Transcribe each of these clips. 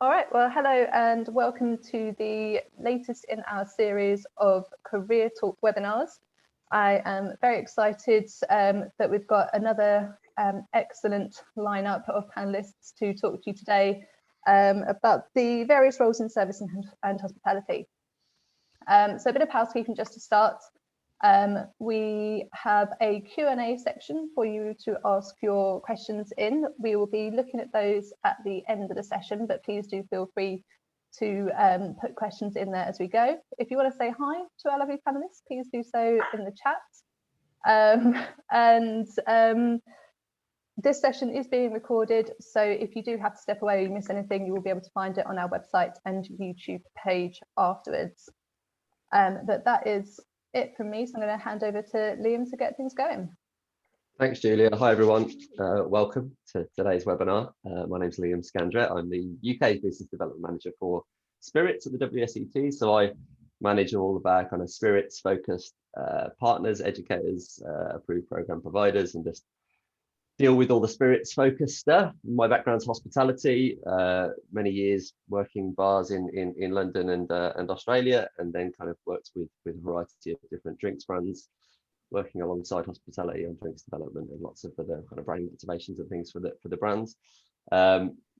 All right, well, hello and welcome to the latest in our series of Career Talk webinars. I am very excited that we've got another excellent lineup of panelists to talk to you today about the various roles in service and hospitality. So a bit of housekeeping just to start. We have a Q&A section for you to ask your questions in. We will be looking at those at the end of the session, but please do feel free to put questions in there as we go. If you want to say hi to our lovely panelists, please do so in the chat. This session is being recorded, so if you do have to step away or you miss anything, you will be able to find it on our website and YouTube page afterwards. But that is it from me, so I'm going to hand over to Liam to get things going. Thanks, Julia. Hi, everyone. Welcome to today's webinar. My name's Liam Scandrett. I'm the UK Business Development Manager for Spirits at the WSET. So I manage all of our kind of spirits-focused partners, educators, approved program providers, and just deal with all the spirits-focused stuff. My background's hospitality, many years working bars in London and Australia, and then kind of worked with a variety of different drinks brands, working alongside hospitality on drinks development and lots of other kind of brand activations and things for the brands.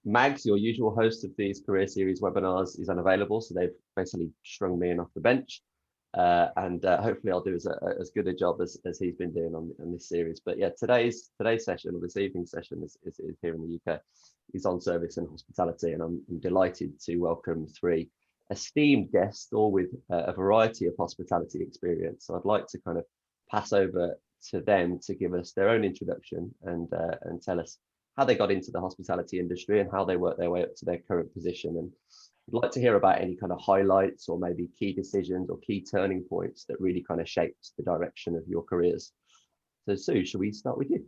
Mags, your usual host of these career series webinars, is unavailable, so they've basically strung me in off the bench. And hopefully I'll do as good a job as he's been doing on this series. But yeah, today's session, or this evening's session, is here in the UK, is on service and hospitality, and I'm delighted to welcome three esteemed guests, all with a variety of hospitality experience. So I'd like to kind of pass over to them to give us their own introduction and tell us how they got into the hospitality industry and how they worked their way up to their current position. And I'd like to hear about any kind of highlights or maybe key decisions or key turning points that really kind of shaped the direction of your careers. So Sue, shall we start with you?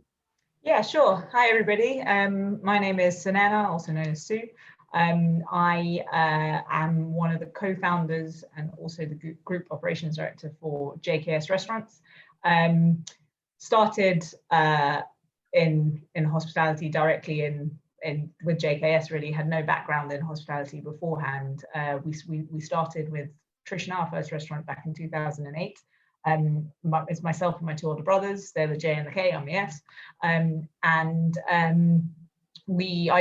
Yeah, sure. Hi, everybody. My name is Sunana, also known as Sue. I am one of the co-founders and also the group operations director for JKS Restaurants. Started in hospitality directly with JKS, really had no background in hospitality beforehand. We started with Trishna, our first restaurant, back in 2008. It's myself and my two older brothers. They're the J and the K, I'm the S. I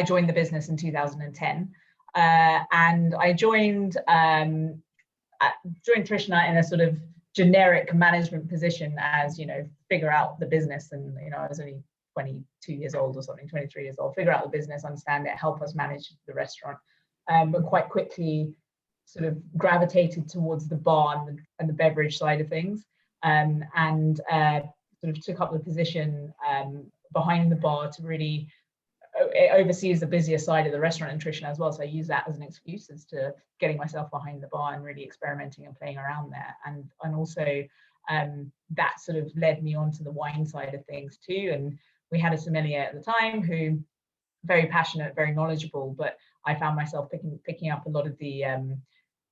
joined the business in 2010. And I joined Trishna in a sort of generic management position, as, you know, figure out the business. And, you know, I was only 22 years old or something, 23 years old, figure out the business, understand it, help us manage the restaurant. But quite quickly sort of gravitated towards the bar and the beverage side of things, and sort of took up the position behind the bar to really oversees the busier side of the restaurant and Trishna as well. So I use that as an excuse as to getting myself behind the bar and really experimenting and playing around there. And also that sort of led me on to the wine side of things too. And we had a sommelier at the time who very passionate, very knowledgeable, but I found myself picking up a lot of the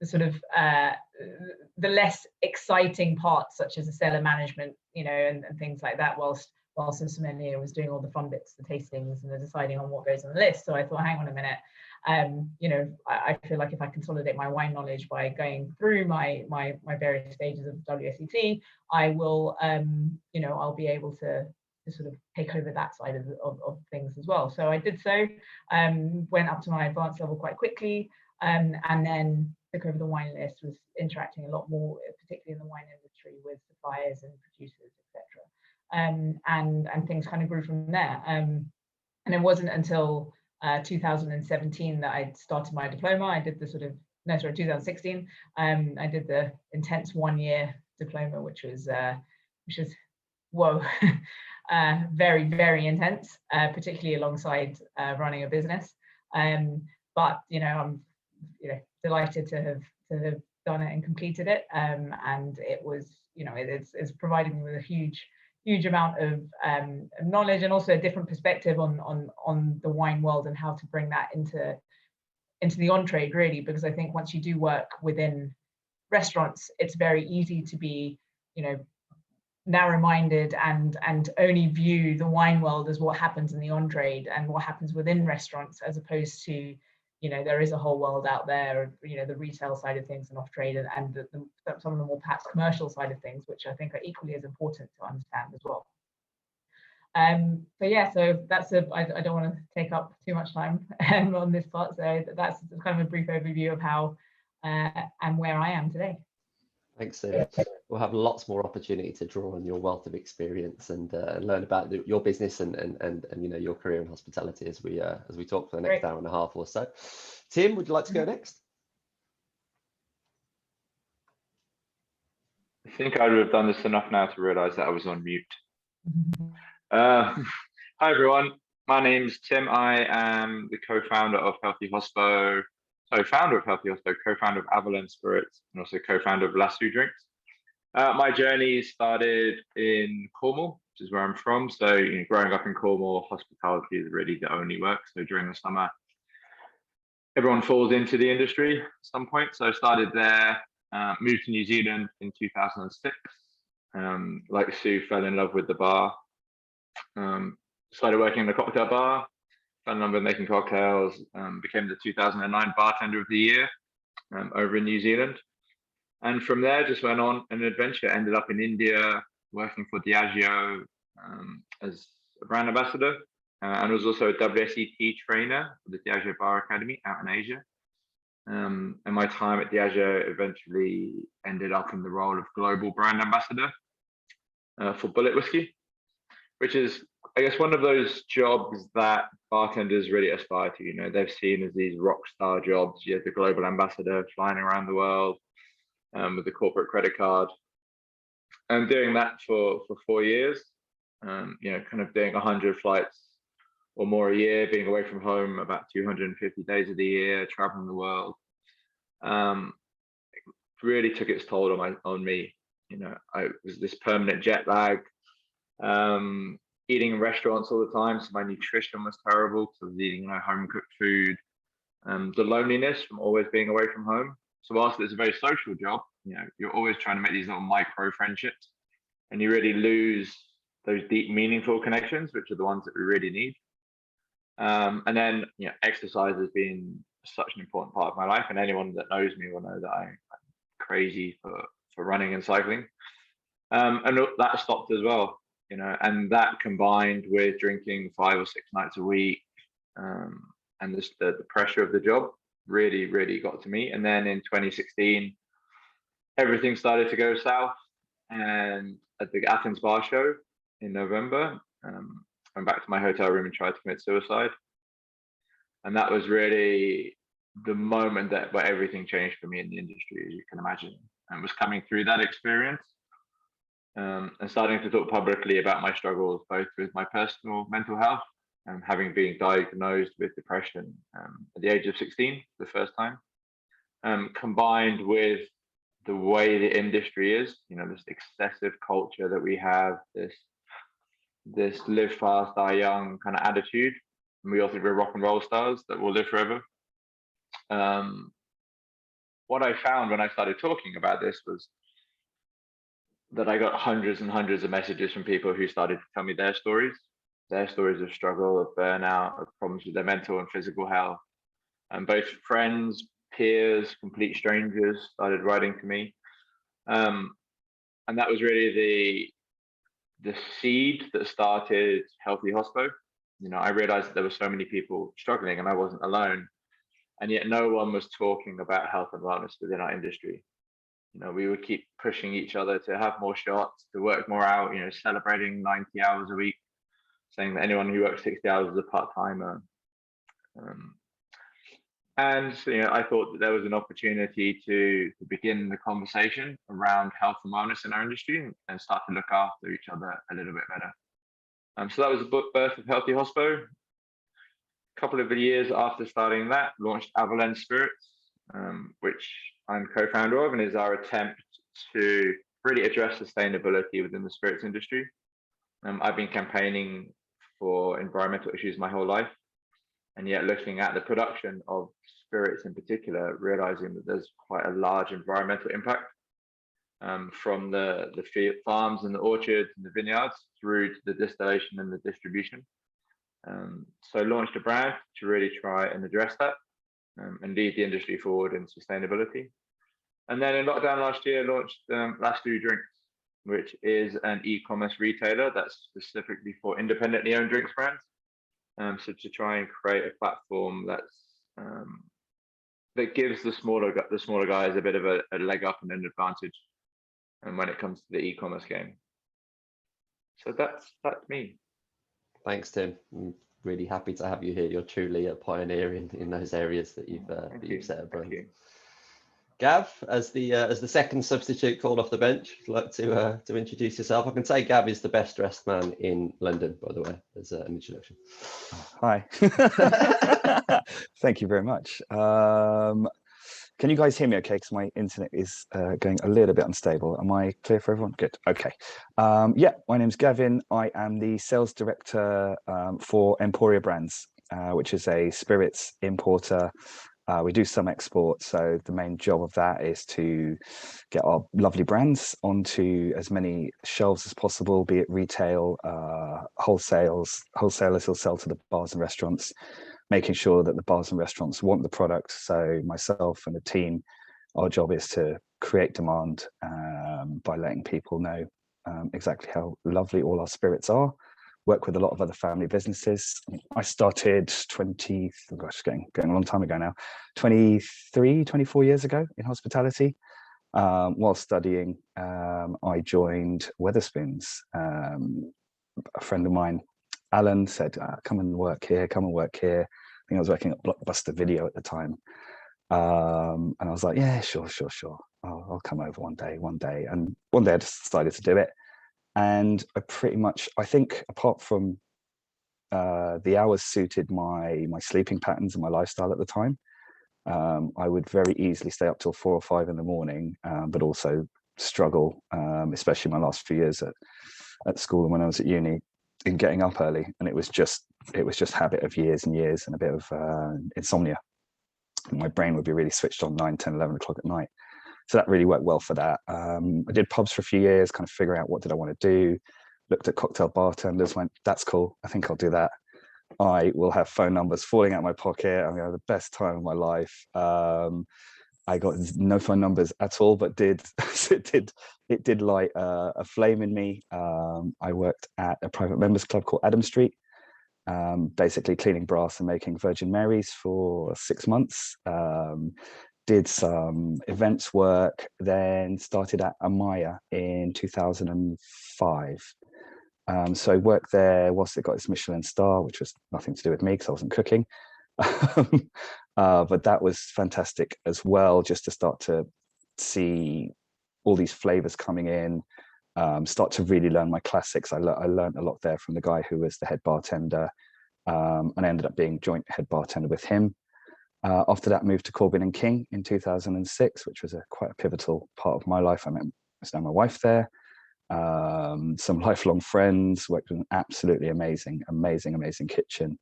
sort of the less exciting parts, such as the cellar management, you know, and things like that, whilst the sommelier was doing all the fun bits, the tastings and the deciding on what goes on the list. So I thought, hang on a minute, you know, I feel like if I consolidate my wine knowledge by going through my various stages of WSET, I will, you know, I'll be able to sort of take over that side of things as well. So I did so, went up to my advanced level quite quickly, and then took over the wine list, was interacting a lot more, particularly in the wine industry, with suppliers and producers, etc. And things kind of grew from there. And it wasn't until 2017 that I started my diploma. I did the 2016. I did the intense 1-year diploma, which was whoa. Very, very intense, particularly alongside running a business. But you know, I'm delighted to have done it and completed it. And it was, you know, it's provided me with a huge amount of knowledge, and also a different perspective on the wine world and how to bring that into the on-trade, really, because I think once you do work within restaurants, it's very easy to be, you know, narrow-minded and only view the wine world as what happens in the on-trade and what happens within restaurants, as opposed to, you know, there is a whole world out there, you know, the retail side of things and off trade, and some of the more perhaps commercial side of things, which I think are equally as important to understand as well. So yeah, so that's I don't want to take up too much time on this part. So that's kind of a brief overview of how and where I am today. Thanks, Sim. We'll have lots more opportunity to draw on your wealth of experience and learn about your business and you know, your career in hospitality as we talk for the next hour and a half or so. Tim, would you like to go next? I think I would have done this enough now to realise that I was on mute. Hi everyone, my name's Tim. I am the co-founder of Healthy Hospo, founder of Healthy Hospo, co-founder of Avalanche Spirits, and also co-founder of Lasso Drinks. My journey started in Cornwall, which is where I'm from. So, you know, growing up in Cornwall, hospitality is really the only work. So during the summer, everyone falls into the industry at some point. So I started there, moved to New Zealand in 2006. Like Sue, fell in love with the bar. Started working in the cocktail bar, fell in love with making cocktails, became the 2009 Bartender of the Year over in New Zealand. And from there, just went on an adventure, ended up in India, working for Diageo as a brand ambassador, and was also a WSET trainer for the Diageo Bar Academy out in Asia. And my time at Diageo eventually ended up in the role of global brand ambassador for Bullet Whiskey, which is, I guess, one of those jobs that bartenders really aspire to. You know, they've seen as these rock star jobs. You have the global ambassador flying around the world with the corporate credit card, and doing that for 4 years. You know, kind of doing 100 flights or more a year, being away from home about 250 days of the year, traveling the world. Really took its toll on me. You know, I was this permanent jet lag. Eating in restaurants all the time, so my nutrition was terrible because I was eating, you know, home cooked food. The loneliness from always being away from home. So whilst it's a very social job, you know, you're always trying to make these little micro friendships, and you really lose those deep, meaningful connections, which are the ones that we really need. And then, you know, exercise has been such an important part of my life, and anyone that knows me will know that I'm crazy for running and cycling. And that stopped as well. You know, and that combined with drinking 5 or 6 nights a week, and the pressure of the job really got to me. And then in 2016, everything started to go south. And at the Athens Bar Show in November, I went back to my hotel room and tried to commit suicide. And that was really the moment where everything changed for me in the industry, as you can imagine. And was coming through that experience. And starting to talk publicly about my struggles, both with my personal mental health and having been diagnosed with depression at the age of 16 for the first time, combined with the way the industry is, you know, this excessive culture that we have, this live fast, die young kind of attitude. And we all think we're rock and roll stars that will live forever. What I found when I started talking about this was that I got hundreds and hundreds of messages from people who started to tell me their stories of struggle, of burnout, of problems with their mental and physical health. And both friends, peers, complete strangers started writing to me. And that was really the seed that started Healthy Hospo. You know, I realized that there were so many people struggling and I wasn't alone. And yet no one was talking about health and wellness within our industry. You know, we would keep pushing each other to have more shots, to work more out, you know, celebrating 90 hours a week, saying that anyone who works 60 hours is a part-timer. And so, you know, I thought that there was an opportunity to begin the conversation around health and wellness in our industry and start to look after each other a little bit better. So that was the birth of Healthy Hospo. A couple of years after starting that, launched Avalanche Spirits, which I'm co-founder of, and is our attempt to really address sustainability within the spirits industry. I've been campaigning for environmental issues my whole life, and yet looking at the production of spirits in particular, realizing that there's quite a large environmental impact, from the farms and the orchards and the vineyards through to the distillation and the distribution. So launched a brand to really try and address that. and lead the industry forward in sustainability. And then in lockdown last year, launched Last Do Drinks, which is an e-commerce retailer that's specifically for independently owned drinks brands. So to try and create a platform that gives the smaller guys a bit of a leg up and an advantage, and when it comes to the e-commerce game. So that's me. Thanks, Tim. I'm really happy to have you here. You're truly a pioneer in those areas that you've set up. Thank you. Gav, as the second substitute called off the bench, I'd like to introduce yourself. I can say Gav is the best dressed man in London, by the way, as an introduction. Hi. Thank you very much. Can you guys hear me okay? Because my internet is going a little bit unstable. Am I clear for everyone? Good. Okay. Yeah, my name's Gavin. I am the sales director for Emporia Brands, which is a spirits importer. We do some export, so the main job of that is to get our lovely brands onto as many shelves as possible, be it retail, wholesalers who'll sell to the bars and restaurants, making sure that the bars and restaurants want the product. So myself and the team, our job is to create demand by letting people know exactly how lovely all our spirits are. Work with a lot of other family businesses. I started getting a long time ago now, 24 years ago in hospitality. While studying, I joined Wetherspoons. A friend of mine, Alan, said, come and work here. I think I was working at Blockbuster Video at the time. And I was like, yeah, sure. I'll come over one day. And one day I just decided to do it. And I think apart from the hours suited my sleeping patterns and my lifestyle at the time, I would very easily stay up till 4 or 5 in the morning, but also struggle, especially my last few years at school and when I was at uni, in getting up early. And it was just habit of years and years and a bit of insomnia. My brain would be really switched on 9, 10, 11 o'clock at night. So that really worked well for that. I did pubs for a few years, kind of figuring out what did I want to do. Looked at cocktail bartenders, went, that's cool. I think I'll do that. I will have phone numbers falling out of my pocket. I'm going to have the best time of my life. I got no phone numbers at all, but it did light a flame in me. I worked at a private members club called Adam Street, basically cleaning brass and making Virgin Marys for 6 months. Did some events work, then started at Amaya in 2005. So I worked there whilst it got its Michelin star, which was nothing to do with me because I wasn't cooking. But that was fantastic as well, just to start to see all these flavors coming in, start to really learn my classics. I learned a lot there from the guy who was the head bartender, and I ended up being joint head bartender with him. After that, moved to Corbin and King in 2006, which was quite a pivotal part of my life. I met my wife there, some lifelong friends, worked with an absolutely amazing kitchen.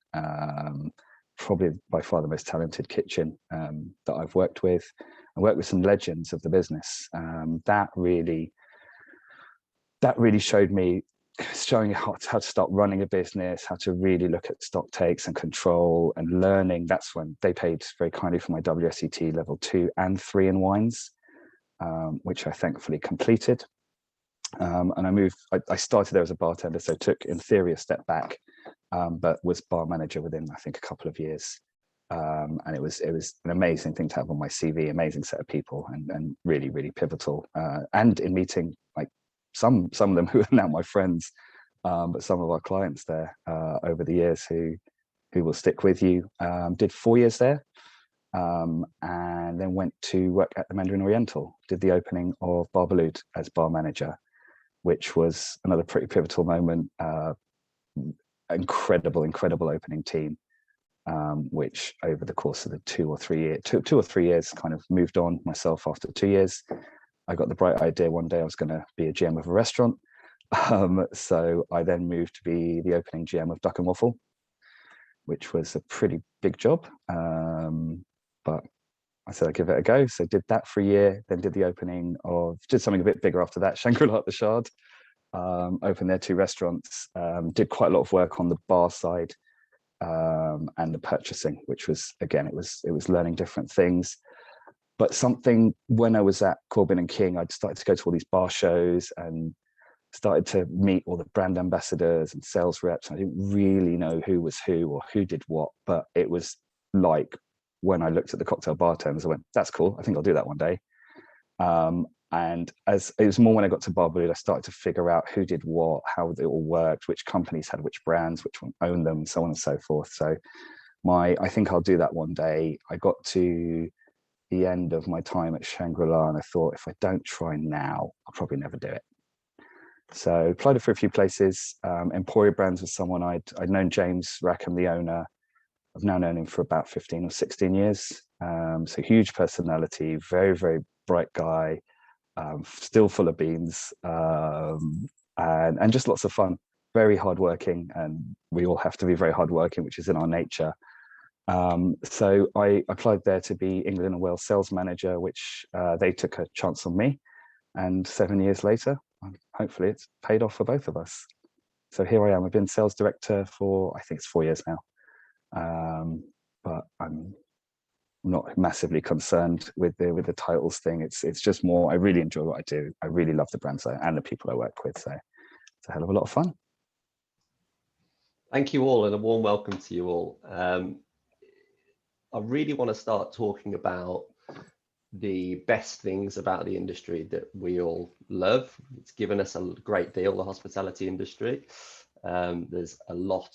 Probably by far the most talented kitchen that I've worked with. I worked with some legends of the business. That really showed me, showing how to start running a business, how to really look at stock takes and control and learning. That's when they paid very kindly for my WSET level 2 and 3 in wines, which I thankfully completed. And I started there as a bartender, so took in theory a step back, but was bar manager within, I think, a couple of years. And it was an amazing thing to have on my CV, amazing set of people, and really, really pivotal. And in meeting like some of them who are now my friends, but some of our clients there over the years who will stick with you. Did 4 years there, and then went to work at the Mandarin Oriental. Did the opening of Bar Ballood as bar manager, which was another pretty pivotal moment. Incredible opening team, which over the course of the 2 or 3 years kind of moved on myself. After 2 years, I got the bright idea one day I was going to be a GM of a restaurant. So I then moved to be the opening GM of Duck and Waffle, which was a pretty big job. But I said I'd give it a go. So did that for a year, then did something a bit bigger after that, Shangri-La at the Shard. Opened their 2 restaurants, did quite a lot of work on the bar side, and the purchasing, which was, again, it was learning different things. But something, when I was at Corbin and King, I'd started to go to all these bar shows and started to meet all the brand ambassadors and sales reps. I didn't really know who was who or who did what, but it was like when I looked at the cocktail bartenders, I went, that's cool. I think I'll do that one day. And as it was more when I got to Barbaloo, I started to figure out who did what, how it all worked, which companies had which brands, which one owned them, so on and so forth. So I think I'll do that one day. I got to the end of my time at Shangri-La and I thought, if I don't try now, I'll probably never do it. So applied for a few places. Emporia Brands was someone I'd known James Rackham, the owner. I've now known him for about 15 or 16 years. So huge personality, very, very bright guy, still full of beans, and just lots of fun, very hardworking. And we all have to be very hardworking, which is in our nature. So I applied there to be England and Wales sales manager, which they took a chance on me. And 7 years later, hopefully it's paid off for both of us. So here I am. I've been sales director for, I think it's 4 years now. But I'm not massively concerned with the titles thing. It's just more, I really enjoy what I do. I really love the brands and the people I work with. So it's a hell of a lot of fun. Thank you all, and a warm welcome to you all. I really want to start talking about the best things about the industry that we all love. It's given us a great deal, the hospitality industry. There's a lot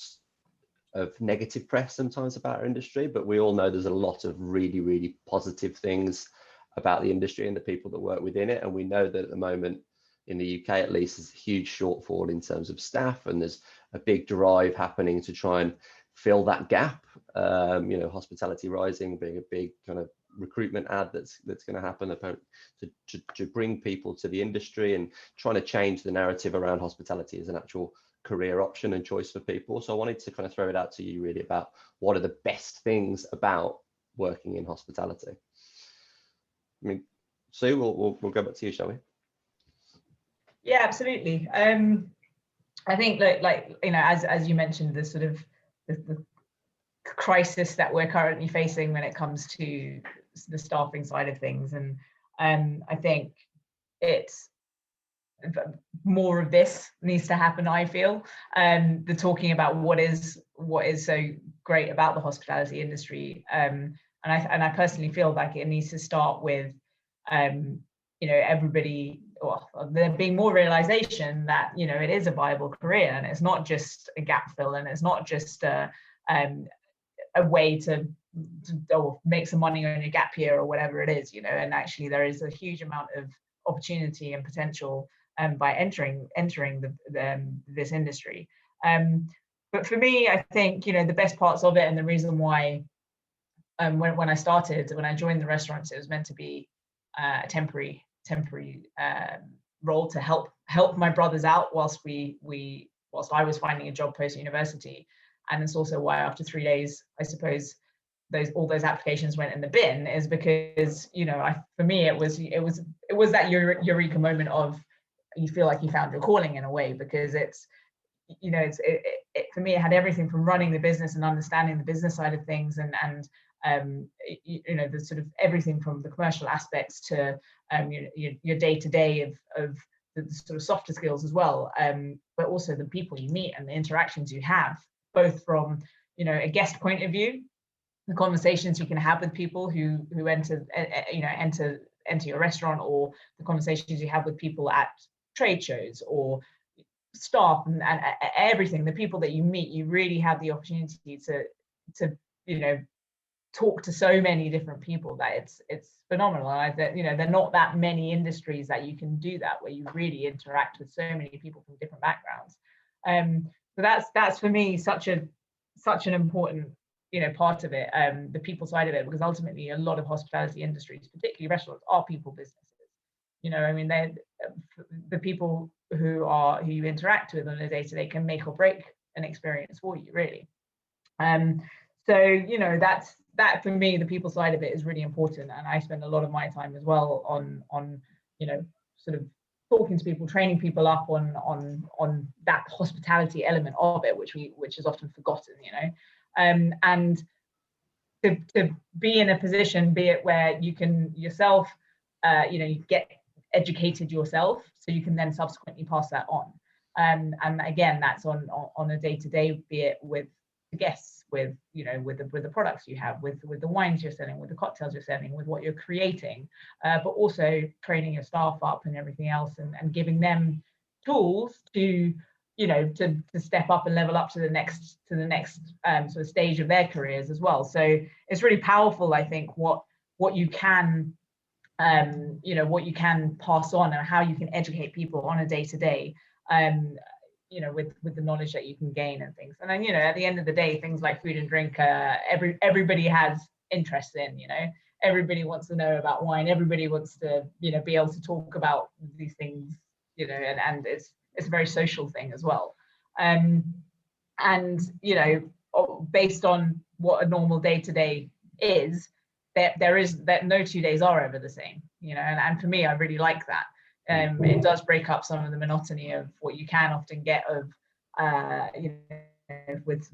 of negative press sometimes about our industry, but we all know there's a lot of really, really positive things about the industry and the people that work within it. And we know that at the moment, in the UK at least, there's a huge shortfall in terms of staff, and there's a big drive happening to try and fill that gap. Hospitality Rising being a big kind of recruitment ad that's going to happen to bring people to the industry and trying to change the narrative around hospitality as an actual career option and choice for people. So I wanted to kind of throw it out to you really about what are the best things about working in hospitality. I mean, Sue, we'll go back to you, shall we? Yeah, absolutely. I think as you mentioned, the sort of the crisis that we're currently facing when it comes to the staffing side of things, and I think it's more of this needs to happen. I feel the talking about what is so great about the hospitality industry, and I personally feel like it needs to start with everybody, well, there being more realization that it is a viable career, and it's not just a gap fill, and it's not just a way to make some money on your gap year or whatever it is, and actually there is a huge amount of opportunity and potential by entering this industry. But for me, I think the best parts of it, and the reason why when I joined the restaurants, it was meant to be a temporary role to help my brothers out whilst I was finding a job post university. And it's also why after 3 days, I suppose all those applications went in the bin, is because for me it was that eureka moment of you feel like you found your calling in a way, because it's for me it had everything from running the business and understanding the business side of things, and the sort of everything from the commercial aspects to your day-to-day of the sort of softer skills as well, but also the people you meet and the interactions you have, both from a guest point of view, the conversations you can have with people who enter your restaurant, or the conversations you have with people at trade shows or staff, and everything. The people that you meet, you really have the opportunity to talk to so many different people that it's phenomenal. And there are not that many industries that you can do that, where you really interact with so many people from different backgrounds. So that's for me such an important part of it, the people side of it, because ultimately a lot of hospitality industries, particularly restaurants, are people businesses. They're the people who you interact with on a day-to-day can make or break an experience for you, really. So that for me, the people side of it is really important, and I spend a lot of my time as well on sort of talking to people, training people up on that hospitality element of it, which is often forgotten. And to be in a position, be it where you can yourself, you get educated yourself, so you can then subsequently pass that on. And again, that's on a day-to-day, be it with the guests, with the products you have, with the wines you're selling, with the cocktails you're selling, with what you're creating, but also training your staff up and everything else, and giving them tools to to step up and level up to the next sort of stage of their careers as well. So it's really powerful, I think, what you can what you can pass on and how you can educate people on a day-to-day, with the knowledge that you can gain and things. And then, at the end of the day, things like food and drink, everybody has interest in, everybody wants to know about wine. Everybody wants to, be able to talk about these things, and it's a very social thing as well. And, based on what a normal day-to-day is, there is that no 2 days are ever the same, and for me, I really like that. It does break up some of the monotony of what you can often get of with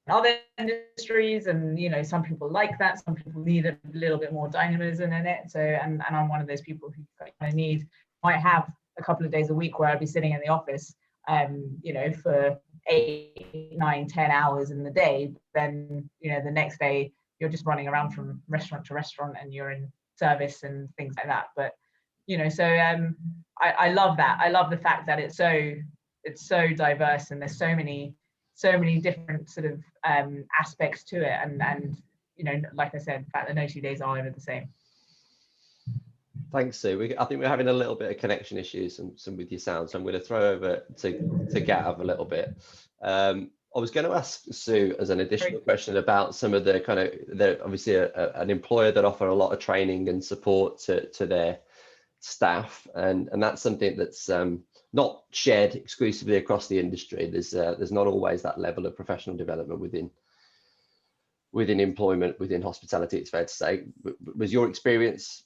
other industries, and some people like that, some people need a little bit more dynamism in it. So and I'm one of those people who might have a couple of days a week where I'd be sitting in the office for 8, 9, 10 hours in the day. Then the next day you're just running around from restaurant to restaurant, and you're in service and things like that. But so I love that. I love the fact that it's so diverse, and there's so many different sort of aspects to it, and like I said, the fact that no 2 days are ever the same. Thanks, Sue. I think we're having a little bit of connection issues some with your sound, so I'm going to throw over to Gav a little bit. I was going to ask Sue as an additional question about some of the kind of, obviously an employer that offer a lot of training and support to their staff, and that's something that's not shared exclusively across the industry. There's not always that level of professional development within employment, within hospitality, it's fair to say. Was your experience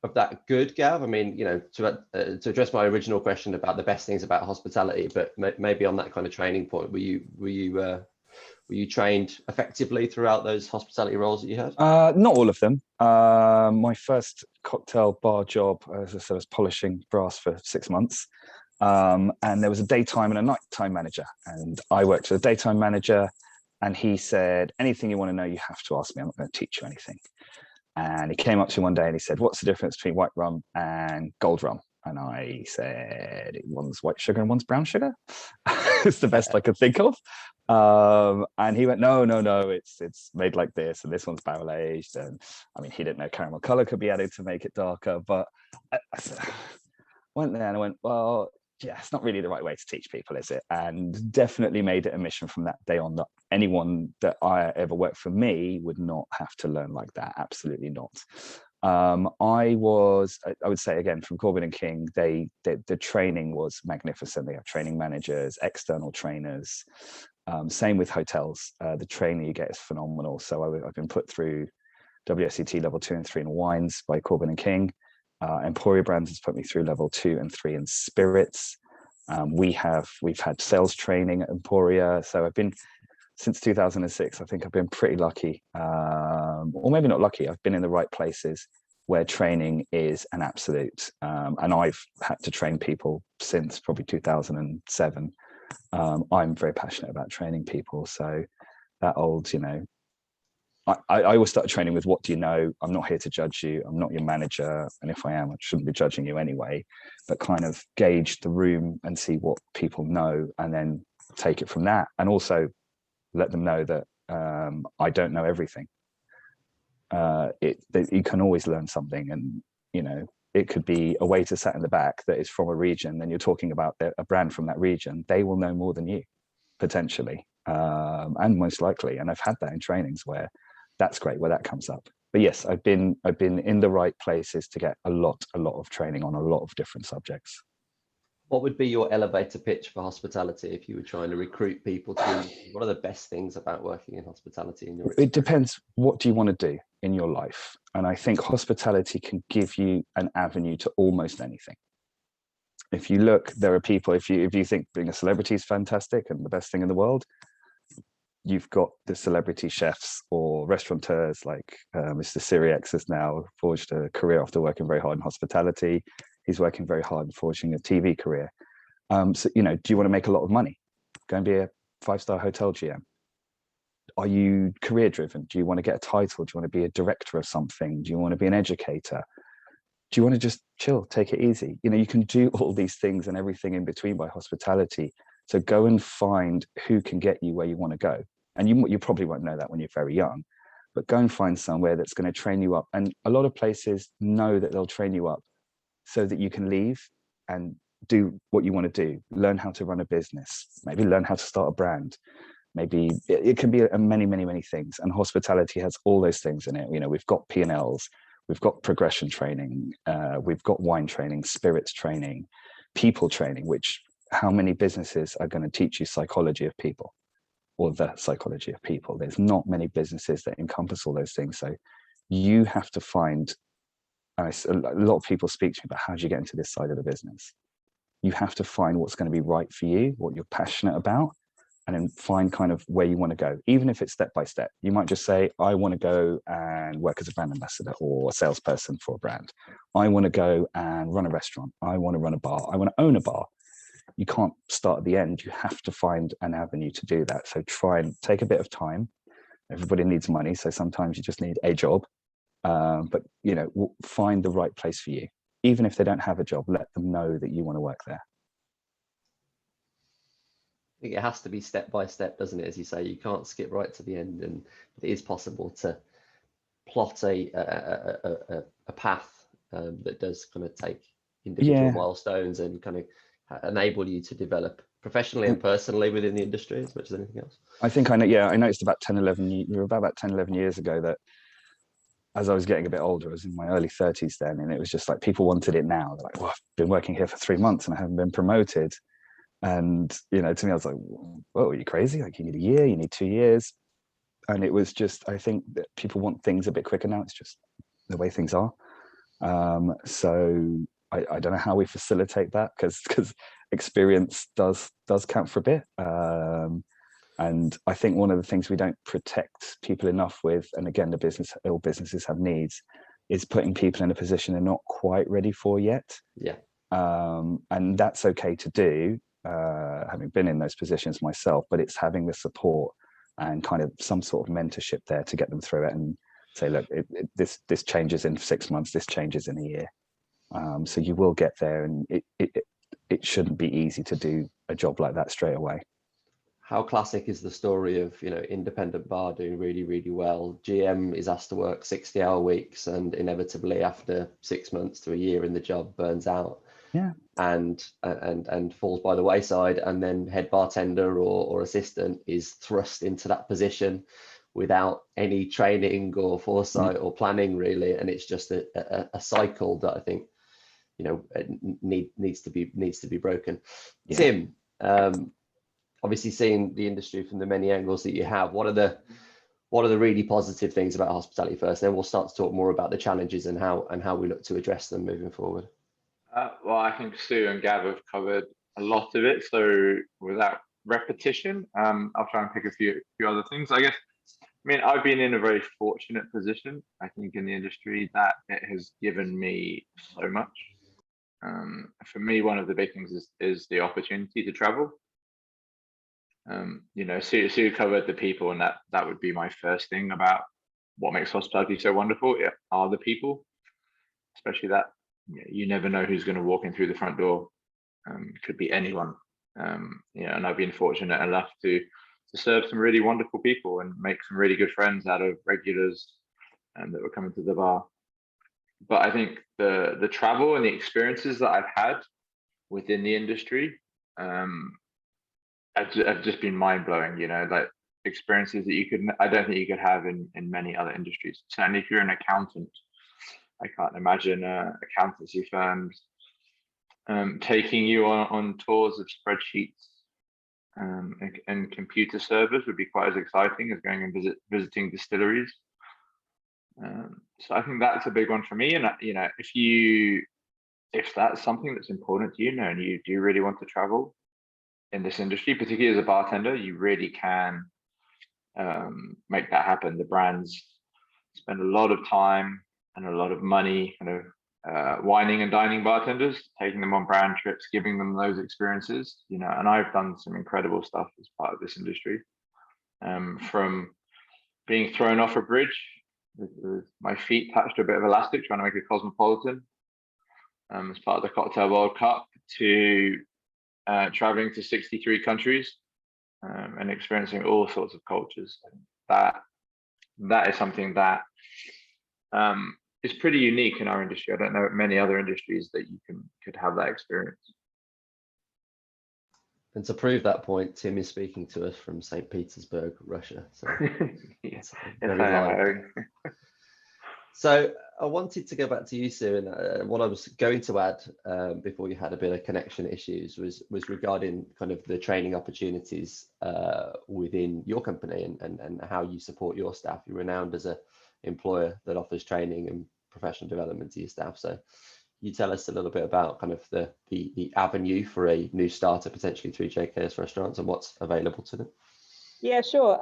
of that good, Gav? I mean, to address my original question about the best things about hospitality, but maybe on that kind of training point, were you trained effectively throughout those hospitality roles that you had? Not all of them. My first cocktail bar job, as I said, was polishing brass for 6 months, and there was a daytime and a nighttime manager, and I worked with a daytime manager, and he said, anything you want to know, you have to ask me. I'm not going to teach you anything. And he came up to me one day and he said, what's the difference between white rum and gold rum? And I said, one's white sugar and one's brown sugar. It's the best I could think of. And he went, no, it's made like this, and this one's barrel aged. And I mean, he didn't know caramel color could be added to make it darker. But I went there and I went, well, yeah, it's not really the right way to teach people, is it? And definitely made it a mission from that day on that anyone that I ever worked for me would not have to learn like that. Absolutely not. I would say, again, from Corbin and King, the training was magnificent. They have training managers, external trainers. Same with hotels. The training you get is phenomenal. So I've been put through WSET level 2 and 3 in wines by Corbin and King. Emporia Brands has put me through level 2 and 3 in spirits. We've had sales training at Emporia. So I've been, since 2006, I think I've been pretty lucky, or maybe not lucky. I've been in the right places where training is an absolute, and I've had to train people since probably 2007. I'm very passionate about training people. So that old, I always start training with, what do you know? I'm not here to judge you. I'm not your manager. And if I am, I shouldn't be judging you anyway, but kind of gauge the room and see what people know, and then take it from that. And also let them know that I don't know everything. You can always learn something, and it could be a waiter sat in the back that is from a region, and you're talking about a brand from that region. They will know more than you, potentially, and most likely. And I've had that in trainings where that's great, where that comes up. But yes, I've been in the right places to get a lot of training on a lot of different subjects. What would be your elevator pitch for hospitality if you were trying to recruit people to? What are the best things about working in hospitality in your experience? It depends. What do you want to do in your life? And I think hospitality can give you an avenue to almost anything. If you look, there are people, if you think being a celebrity is fantastic and the best thing in the world, you've got the celebrity chefs or restaurateurs like Mr. Sirius has now forged a career after working very hard in hospitality. He's working very hard in forging a TV career. So, you know, do you want to make a lot of money? Go and be a 5-star hotel GM. Are you career driven? Do you want to get a title? Do you want to be a director of something? Do you want to be an educator? Do you want to just chill, take it easy? You know, you can do all these things and everything in between by hospitality. So go and find who can get you where you want to go. And you probably won't know that when you're very young, but go and find somewhere that's going to train you up. And a lot of places know that they'll train you up so that you can leave and do what you want to do. Learn how to run a business, maybe learn how to start a brand. Maybe it can be many, many, many things. And hospitality has all those things in it. You know, we've got P&Ls, we've got progression training, we've got wine training, spirits training, people training, which how many businesses are going to teach you psychology of people or the psychology of people? There's not many businesses that encompass all those things. So you have to find, a lot of people speak to me about how do you get into this side of the business? You have to find what's going to be right for you, what you're passionate about, and then find kind of where you want to go, even if it's step by step. You might just say, I want to go and work as a brand ambassador or a salesperson for a brand. I want to go and run a restaurant. I want to run a bar. I want to own a bar. You can't start at the end. You have to find an avenue to do that. So try and take a bit of time. Everybody needs money. So sometimes you just need a job, but you know, find the right place for you. Even if they don't have a job, let them know that you want to work there. I think it has to be step by step, doesn't it? As you say, you can't skip right to the end, and it is possible to plot a path that does kind of take individual milestones and kind of enable you to develop professionally and personally within the industry as much as anything else. I think I noticed about 10, 11 years ago that as I was getting a bit older, I was in my early 30s then, and it was just like people wanted it now. They're like, well, I've been working here for 3 months and I haven't been promoted. And, you know, to me, I was like, whoa, are you crazy? Like, you need a year, you need 2 years. And it was just, I think that people want things a bit quicker now. It's just the way things are. So I don't know how we facilitate that because experience does count for a bit. And I think one of the things we don't protect people enough with, and again, all businesses have needs, is putting people in a position they're not quite ready for yet. Yeah. And that's okay to do, having been in those positions myself, but it's having the support and kind of some sort of mentorship there to get them through it and say, look, this changes in 6 months, this changes in a year. So you will get there, and it shouldn't be easy to do a job like that straight away. How classic is the story of, you know, independent bar doing really, really well. GM is asked to work 60-hour weeks and inevitably after 6 months to a year in the job burns out. Yeah. And falls by the wayside, and then head bartender or assistant is thrust into that position without any training or foresight or planning really, and it's just a cycle that I think, you know, needs to be broken. Yeah. Tim, obviously seeing the industry from the many angles that you have, what are the really positive things about hospitality first, then we'll start to talk more about the challenges and how we look to address them moving forward. Well, I think Sue and Gav have covered a lot of it, so without repetition, I'll try and pick a few other things. I guess, I mean, I've been in a very fortunate position, I think, in the industry that it has given me so much. For me, one of the big things is the opportunity to travel. You know, Sue covered the people, and that would be my first thing about what makes hospitality so wonderful. It are the people, especially that you never know who's going to walk in through the front door. Could be anyone. You know, and I've been fortunate enough to serve some really wonderful people and make some really good friends out of regulars that were coming to the bar. But I think the travel and the experiences that I've had within the industry have just been mind-blowing. You know, like experiences that I don't think you could have in many other industries. Certainly if you're an accountant, I can't imagine accountancy firms taking you on tours of spreadsheets and computer servers would be quite as exciting as going and visiting distilleries. So I think that's a big one for me. And you know, if that's something that's important to you, and you do really want to travel in this industry, particularly as a bartender, you really can make that happen. The brands spend a lot of time and a lot of money kind of wining and dining bartenders, taking them on brand trips, giving them those experiences, you know. And I've done some incredible stuff as part of this industry, from being thrown off a bridge with my feet touched to a bit of elastic trying to make a Cosmopolitan as part of the Cocktail World Cup, to traveling to 63 countries and experiencing all sorts of cultures. That is something that is pretty unique in our industry. I don't know many other industries that you could have that experience. And to prove that point, Tim is speaking to us from St. Petersburg, Russia. So, Yes, very live. So I wanted to go back to you, Sue, and what I was going to add before you had a bit of connection issues was regarding kind of the training opportunities within your company and how you support your staff. You're renowned as a employer that offers training and professional development to your staff. So you tell us a little bit about kind of the avenue for a new starter potentially through JKS Restaurants and what's available to them. Yeah, sure.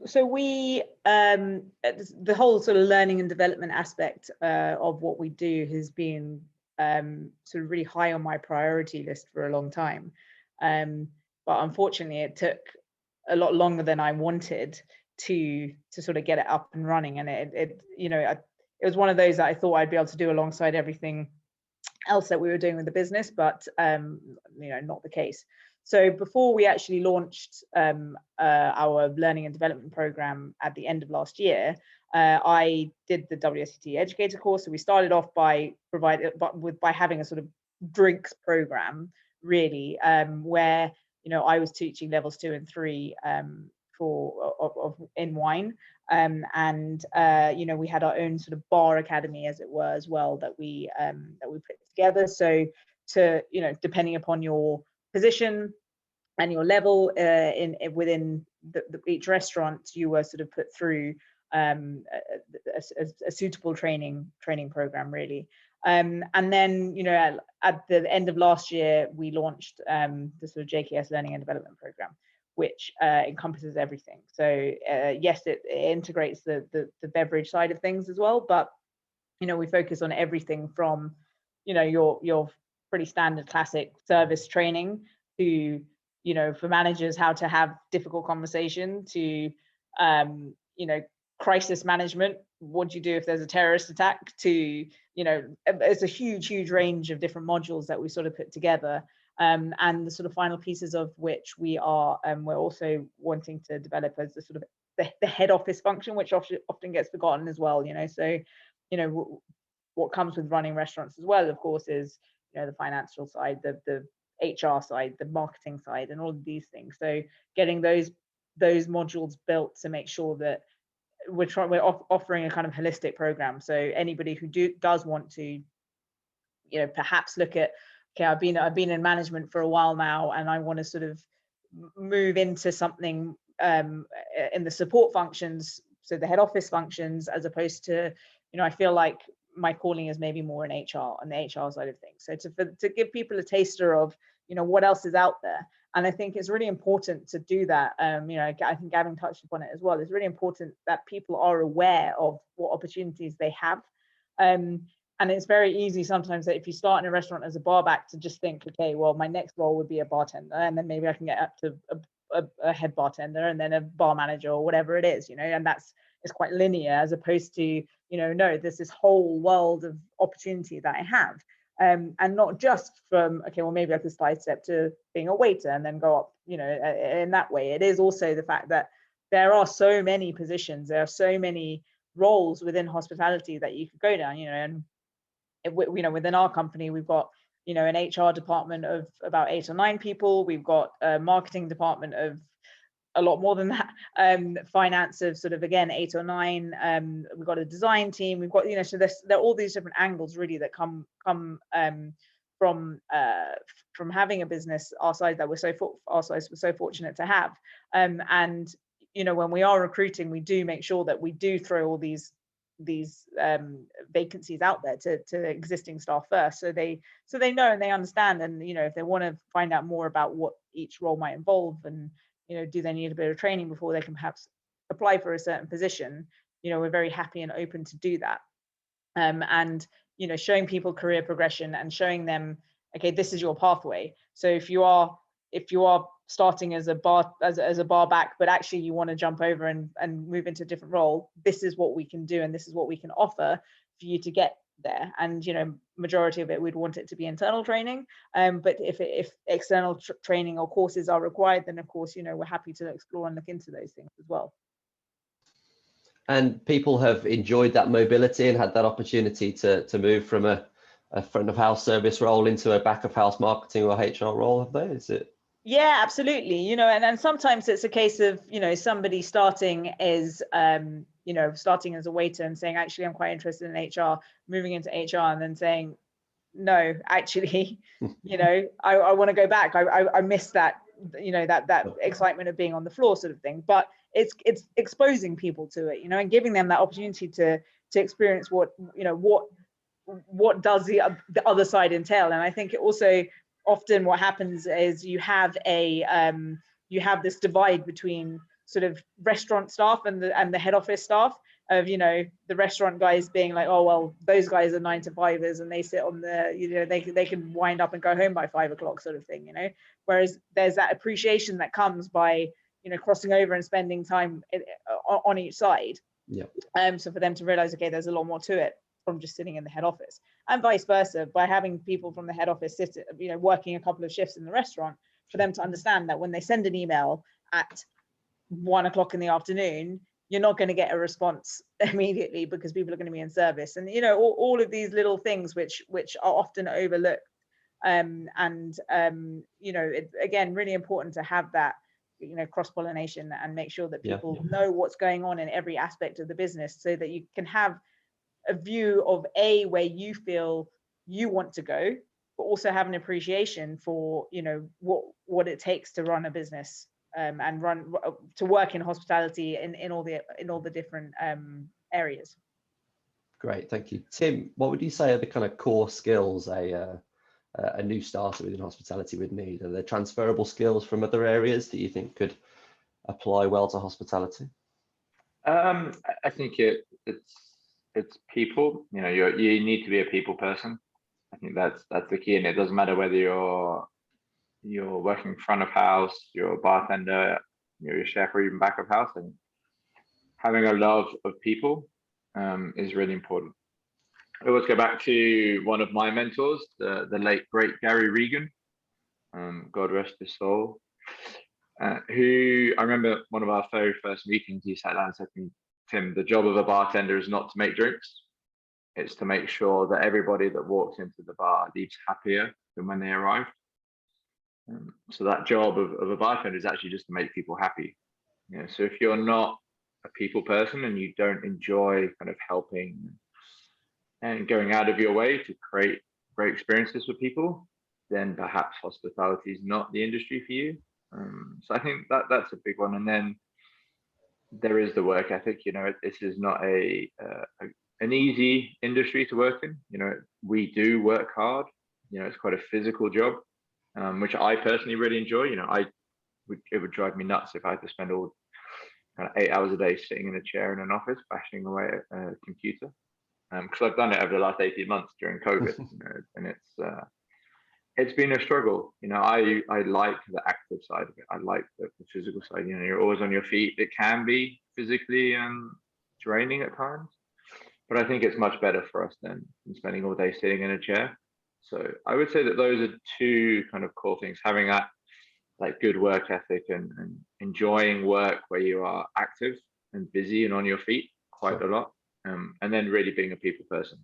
So we, the whole sort of learning and development aspect of what we do has been sort of really high on my priority list for a long time. But unfortunately, it took a lot longer than I wanted to sort of get it up and running. And it was one of those that I thought I'd be able to do alongside everything else that we were doing with the business, but not the case. So before we actually launched our learning and development program at the end of last year, I did the WSET educator course. So we started off by having a sort of drinks program, really, where I was teaching levels 2 and 3 in wine, and we had our own sort of bar academy, as it were, as well, that we put together. So depending upon your position and your level within each restaurant, you were sort of put through a suitable training program, really. And then at the end of last year, we launched the sort of JKS Learning and Development Program, which encompasses everything. So yes, it integrates the beverage side of things as well, but we focus on everything from your pretty standard classic service training to for managers how to have difficult conversation, to crisis management. What do you do if there's a terrorist attack? To it's a huge range of different modules that we sort of put together, and the sort of final pieces of which we're also wanting to develop as the sort of the head office function, which often gets forgotten as well. So what comes with running restaurants as well, of course, is the financial side, the HR side, the marketing side, and all of these things. So getting those modules built to make sure that we're offering a kind of holistic program. So anybody who does want to perhaps look at, okay, I've been in management for a while now, and I want to sort of move into something in the support functions, so the head office functions, as opposed to I feel like my calling is maybe more in HR, on the HR side of things. So to give people a taster of what else is out there. And I think it's really important to do that. I think Gavin touched upon it as well. It's really important that people are aware of what opportunities they have. And it's very easy sometimes that if you start in a restaurant as a barback to just think, okay, well, my next role would be a bartender, and then maybe I can get up to a head bartender and then a bar manager or whatever it is, and it's quite linear, as opposed to, no, there's this whole world of opportunity that I have. And not just from, okay, well, maybe I could sidestep to being a waiter and then go up, in that way. It is also the fact that there are so many positions, there are so many roles within hospitality that you could go down, and within our company, we've got, an HR department of about 8 or 9 people. We've got a marketing department of a lot more than that, finance of sort of, again, 8 or 9. We've got a design team. We've got, so there are all these different angles really that come from having a business our size that we're so fortunate to have. And when we are recruiting, we do make sure that we do throw all these vacancies out there to existing staff first, so they know and they understand, and if they want to find out more about what each role might involve, and do they need a bit of training before they can perhaps apply for a certain position, you know, we're very happy and open to do that. And, you know, showing people career progression and showing them, okay, this is your pathway. So if you are starting as a bar back, but actually you want to jump over and move into a different role, this is what we can do and this is what we can offer for you to get there. And, you know, majority of it, we'd want it to be internal training, but if external training or courses are required, then of course, you know, we're happy to explore and look into those things as well. And people have enjoyed that mobility and had that opportunity to move from a front of house service role into a back of house marketing or HR role, have they? Is it? Yeah, absolutely. You know, and then sometimes it's a case of, you know, somebody starting as, you know, starting as a waiter and saying, actually, I'm quite interested in HR, moving into HR, and then saying, no, actually, you know, I want to go back. I miss that, you know, that excitement of being on the floor sort of thing. But it's exposing people to it, you know, and giving them that opportunity to experience what, you know, what does the other side entail. And I think it also often what happens is you have this divide between sort of restaurant staff and the head office staff, of, you know, the restaurant guys being like, oh, well, those guys are 9-to-5ers and they sit on the, you know, they can wind up and go home by 5 o'clock sort of thing, you know, whereas there's that appreciation that comes by, you know, crossing over and spending time on each side. Yeah. So for them to realize, okay, there's a lot more to it from just sitting in the head office, and vice versa, by having people from the head office sit, you know, working a couple of shifts in the restaurant, for them to understand that when they send an email at 1 o'clock in the afternoon, you're not going to get a response immediately because people are going to be in service. And, you know, all of these little things which are often overlooked. You know, it's, again, really important to have that, you know, cross-pollination and make sure that people know what's going on in every aspect of the business, so that you can have a view of where you feel you want to go, but also have an appreciation for, you know, what it takes to run a business, and to work in hospitality in all the different areas. Great, thank you. Tim, what would you say are the kind of core skills a new starter within hospitality would need? Are there transferable skills from other areas that you think could apply well to hospitality? I think it's people. You know, you need to be a people person. I think that's the key, and it doesn't matter whether you're working front of house, you're a bartender, you're a chef, or even back of house. And having a love of people is really important. I always go back to one of my mentors, the late great Gary Regan, God rest his soul, who I remember one of our very first meetings, he sat down and said to me, Tim, the job of a bartender is not to make drinks. It's to make sure that everybody that walks into the bar leaves happier than when they arrived. So that job of a bartender is actually just to make people happy. You know, so if you're not a people person and you don't enjoy kind of helping and going out of your way to create great experiences for people, then perhaps hospitality is not the industry for you. So I think that's a big one. And then there is the work ethic. You know, this is not an easy industry to work in. You know, we do work hard. You know, it's quite a physical job, which I personally really enjoy. You know, it would drive me nuts if I had to spend all kind of 8 hours a day sitting in a chair in an office bashing away at a computer. Because I've done it over the last 18 months during COVID, you know, and it's been a struggle. You know, I like the active side of it. I like the physical side. You know, you're always on your feet. It can be physically draining at times, but I think it's much better for us than spending all day sitting in a chair. So I would say that those are two kind of core things: having that like good work ethic and enjoying work where you are active and busy and on your feet quite a lot, and then really being a people person.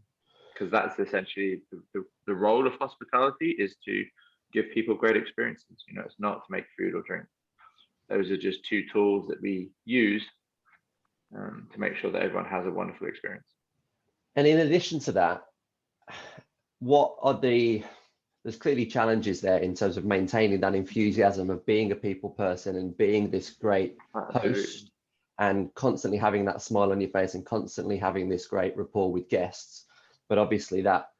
Because that's essentially the role of hospitality, is to give people great experiences. You know, it's not to make food or drink. Those are just two tools that we use to make sure that everyone has a wonderful experience. And in addition to that, there's clearly challenges there in terms of maintaining that enthusiasm of being a people person and being this great host and constantly having that smile on your face and constantly having this great rapport with guests. But obviously that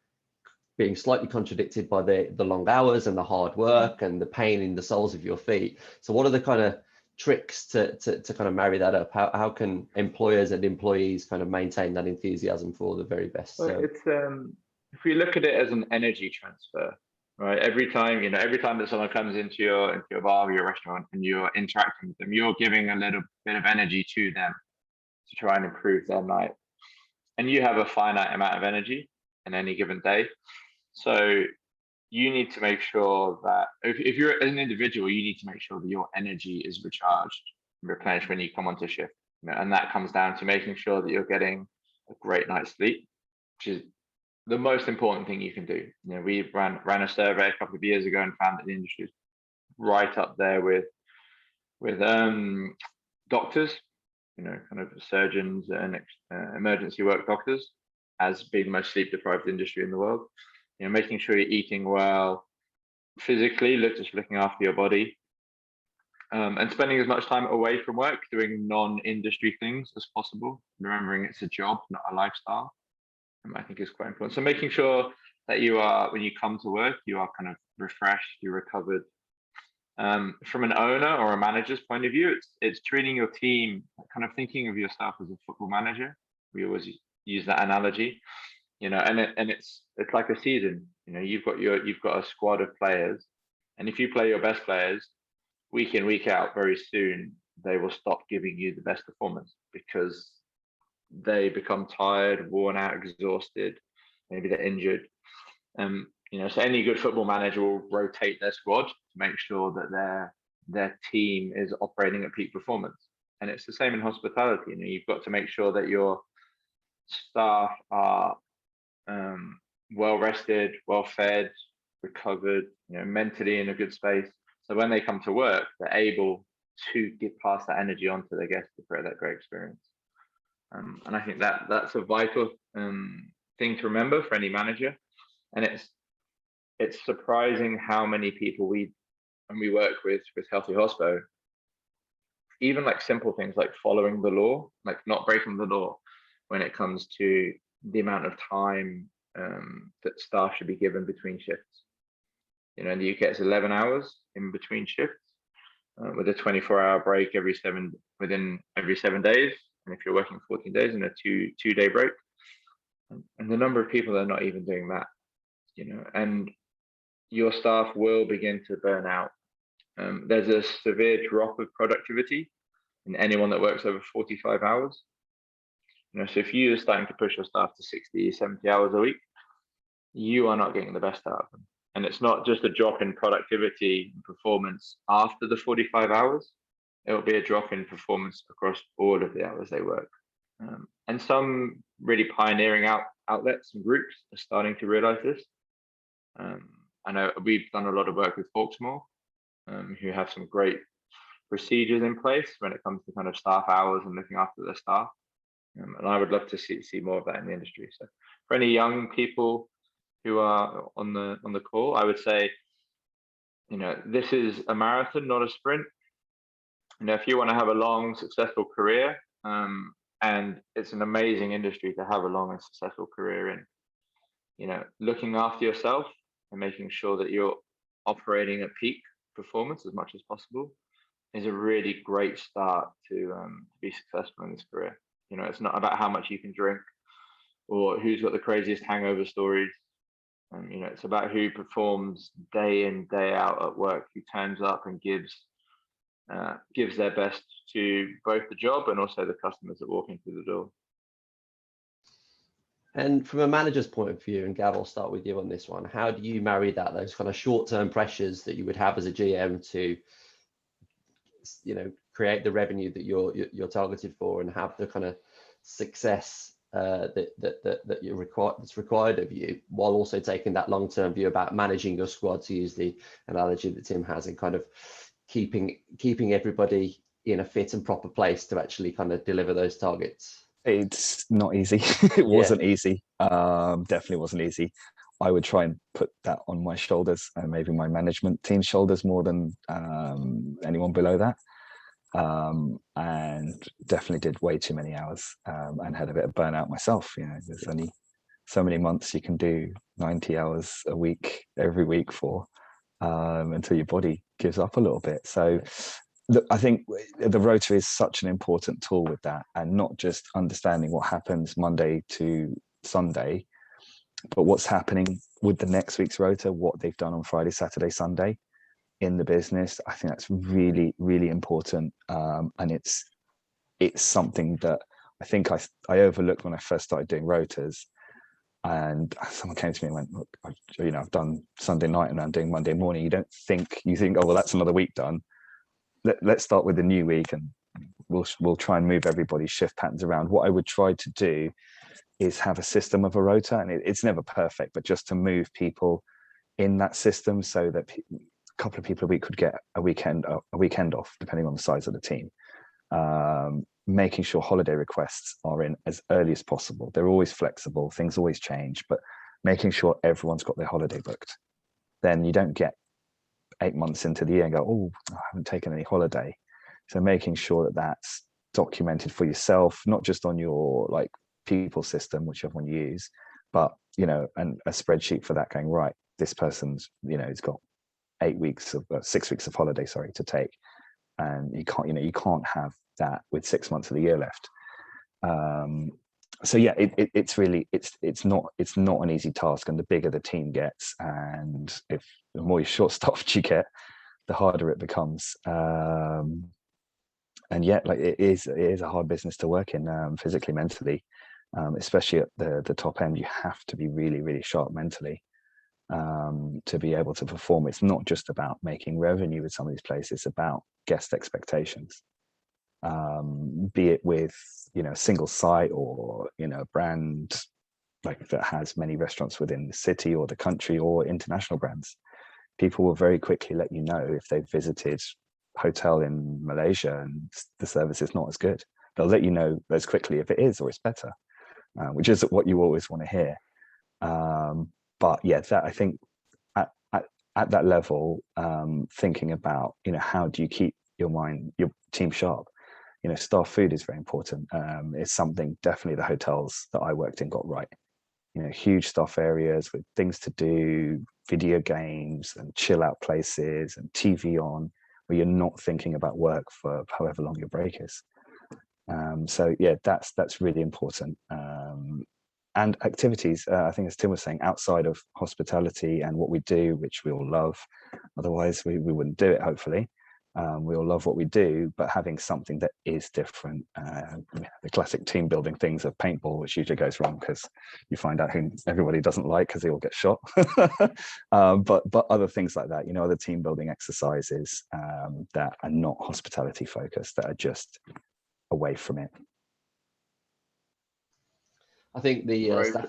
being slightly contradicted by the long hours and the hard work and the pain in the soles of your feet. So what are the kind of tricks to kind of marry that up? How can employers and employees kind of maintain that enthusiasm for the very best? Well, it's if we look at it as an energy transfer, right? Every time that someone comes into your bar or your restaurant and you're interacting with them, you're giving a little bit of energy to them to try and improve their night. And you have a finite amount of energy in any given day. So you need to make sure that if you're an individual, you need to make sure that your energy is recharged, replenished when you come onto shift. And that comes down to making sure that you're getting a great night's sleep, which is the most important thing you can do. We ran a survey a couple of years ago and found that the industry is right up there with doctors, kind of surgeons and emergency work doctors, as being the most sleep deprived industry in the world. Making sure you're eating well physically, just looking after your body, and spending as much time away from work doing non-industry things as possible. Remembering it's a job, not a lifestyle, I think is quite important. So making sure that you are, when you come to work, you are kind of refreshed, you're recovered. From an owner or a manager's point of view, it's treating your team, kind of thinking of yourself as a football manager. We always use that analogy. And it's like a season. You've got a squad of players, and if you play your best players week in, week out, very soon they will stop giving you the best performance because they become tired, worn out, exhausted. Maybe they're injured. So any good football manager will rotate their squad to make sure that their team is operating at peak performance. And it's the same in hospitality. You've got to make sure that your staff are well rested, well fed, recovered, mentally in a good space. So when they come to work, they're able to get past that energy on to their guests to create that great experience. And I think that's a vital thing to remember for any manager. And it's surprising how many people we work with Healthy Hospo, even like simple things like following the law, like not breaking the law when it comes to the amount of time that staff should be given between shifts. In the UK, it's 11 hours in between shifts, with a 24-hour break within every 7 days. And if you're working 14 days, and a two-day break. And the number of people that are not even doing that, and your staff will begin to burn out. There's a severe drop of productivity in anyone that works over 45 hours. So if you're starting to push your staff to 60, 70 hours a week, you are not getting the best out of them. And it's not just a drop in productivity and performance after the 45 hours. It will be a drop in performance across all of the hours they work. And some really pioneering outlets and groups are starting to realize this. I know we've done a lot of work with Hawksmoor, who have some great procedures in place when it comes to kind of staff hours and looking after their staff. And I would love to see more of that in the industry. So for any young people who are on the call, I would say, this is a marathon, not a sprint. If you want to have a long, successful career, and it's an amazing industry to have a long and successful career in, looking after yourself and making sure that you're operating at peak performance as much as possible is a really great start to be successful in this career. It's not about how much you can drink or who's got the craziest hangover stories. It's about who performs day in, day out at work, who turns up and gives their best to both the job and also the customers that walk in through the door. And from a manager's point of view, and Gav, I'll start with you on this one. How do you marry those kind of short-term pressures that you would have as a GM to, create the revenue that you're targeted for and have the kind of success that that's required of you, while also taking that long-term view about managing your squad, to use the analogy that Tim has, and kind of keeping everybody in a fit and proper place to actually kind of deliver those targets? It's not easy. It wasn't easy. Definitely wasn't easy. I would try and put that on my shoulders and maybe my management team's shoulders more than anyone below that. And definitely did way too many hours and had a bit of burnout myself. There's only so many months you can do 90 hours a week every week for until your body gives up a little bit. So look, I think the rota is such an important tool with that, and not just understanding what happens Monday to Sunday, but what's happening with the next week's rota, what they've done on Friday, Saturday, Sunday in the business. I think that's really, really important. And it's something that I think I overlooked when I first started doing rotas. And someone came to me and went, look, I've done Sunday night and I'm doing Monday morning. You think, oh, well, that's another week done. Let's start with the new week, and we'll try and move everybody's shift patterns around. What I would try to do is have a system of a rota, and it's never perfect, but just to move people in that system so that a couple of people a week could get a weekend off, depending on the size of the team. Making sure holiday requests are in as early as possible. They're always flexible, things always change, but making sure everyone's got their holiday booked. Then you don't get 8 months into the year and go, oh, I haven't taken any holiday. So making sure that that's documented for yourself, not just on your like people system, whichever one you use, but and a spreadsheet for that, going, right, this person's has got 6 weeks of holiday, to take, and you can't have that with 6 months of the year left. So yeah, it's really it's not an easy task, and the bigger the team gets, and if the more short-staffed you get, the harder it becomes. And yet, like, it is a hard business to work in, physically, mentally, especially at the top end. You have to be really, really sharp mentally to be able to perform. It's not just about making revenue with some of these places, it's about guest expectations. Be it with a single site, or a brand like that has many restaurants within the city or the country, or international brands. People will very quickly let you know if they've visited hotel in Malaysia and the service is not as good. They'll let you know as quickly if it is or it's better, which is what you always want to hear. But yeah, that, I think at that level, thinking about how do you keep your team sharp. Staff food is very important. It's something definitely the hotels that I worked in got right. Huge staff areas with things to do, video games and chill out places and TV on, where you're not thinking about work for however long your break is. So yeah, that's really important. And activities, I think, as Tim was saying, outside of hospitality and what we do, which we all love, otherwise we wouldn't do it, hopefully. We all love what we do, but having something that is different. The classic team building things of paintball, which usually goes wrong because you find out who everybody doesn't like because they all get shot. But other things like that, other team building exercises that are not hospitality focused, that are just away from it. I think the staff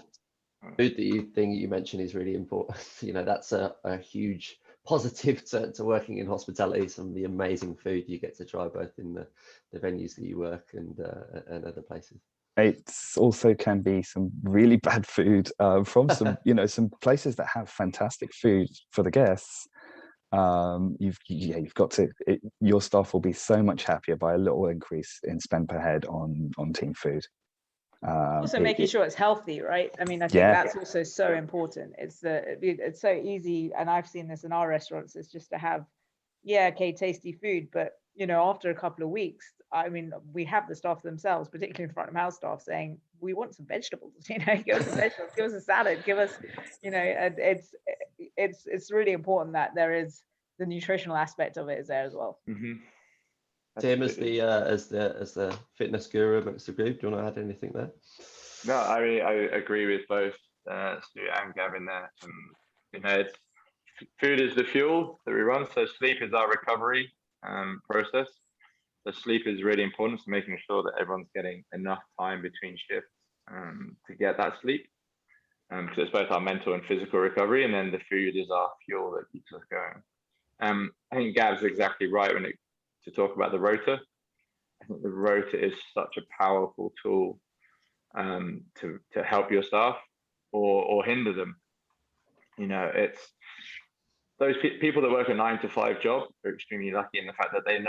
food thing you mentioned is really important. That's a huge positive to working in hospitality. Some of the amazing food you get to try, both in the venues that you work and other places. It's also can be some really bad food from some some places that have fantastic food for the guests. You've got to, your staff will be so much happier by a little increase in spend per head on team food. Also making sure it's healthy, right? I mean, I think that's also so important. It's so easy, and I've seen this in our restaurants, is just to have, tasty food, but after a couple of weeks, I mean, we have the staff themselves, particularly in front of house staff, saying, we want some vegetables, give us some vegetables, give us a salad, give us, it's really important that there is the nutritional aspect of it is there as well. Mm-hmm. Tim, as the fitness guru amongst the group, do you want to add anything there? No, I mean, I agree with both Stu and Gavin there. It's, food is the fuel that we run, so sleep is our recovery process. So sleep is really important, so making sure that everyone's getting enough time between shifts to get that sleep, because it's both our mental and physical recovery, and then the food is our fuel that keeps us going. I think Gav's exactly right to talk about the rota. I think the rota is such a powerful tool to help your staff or hinder them. It's those people that work a 9-to-5 job are extremely lucky in the fact that they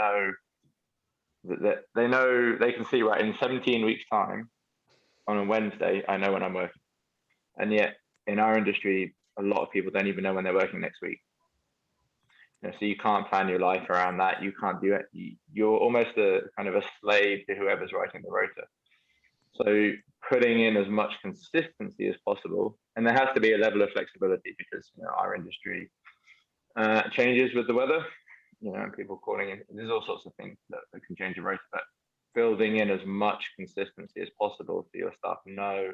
know they can see, right, in 17 weeks time on a Wednesday, I know when I'm working. And yet in our industry, a lot of people don't even know when they're working next week. So you can't plan your life around that. You can't do it. You're almost a kind of a slave to whoever's writing the rota. So putting in as much consistency as possible, and there has to be a level of flexibility because our industry changes with the weather. And people calling in. There's all sorts of things that can change your rota, but building in as much consistency as possible so your staff know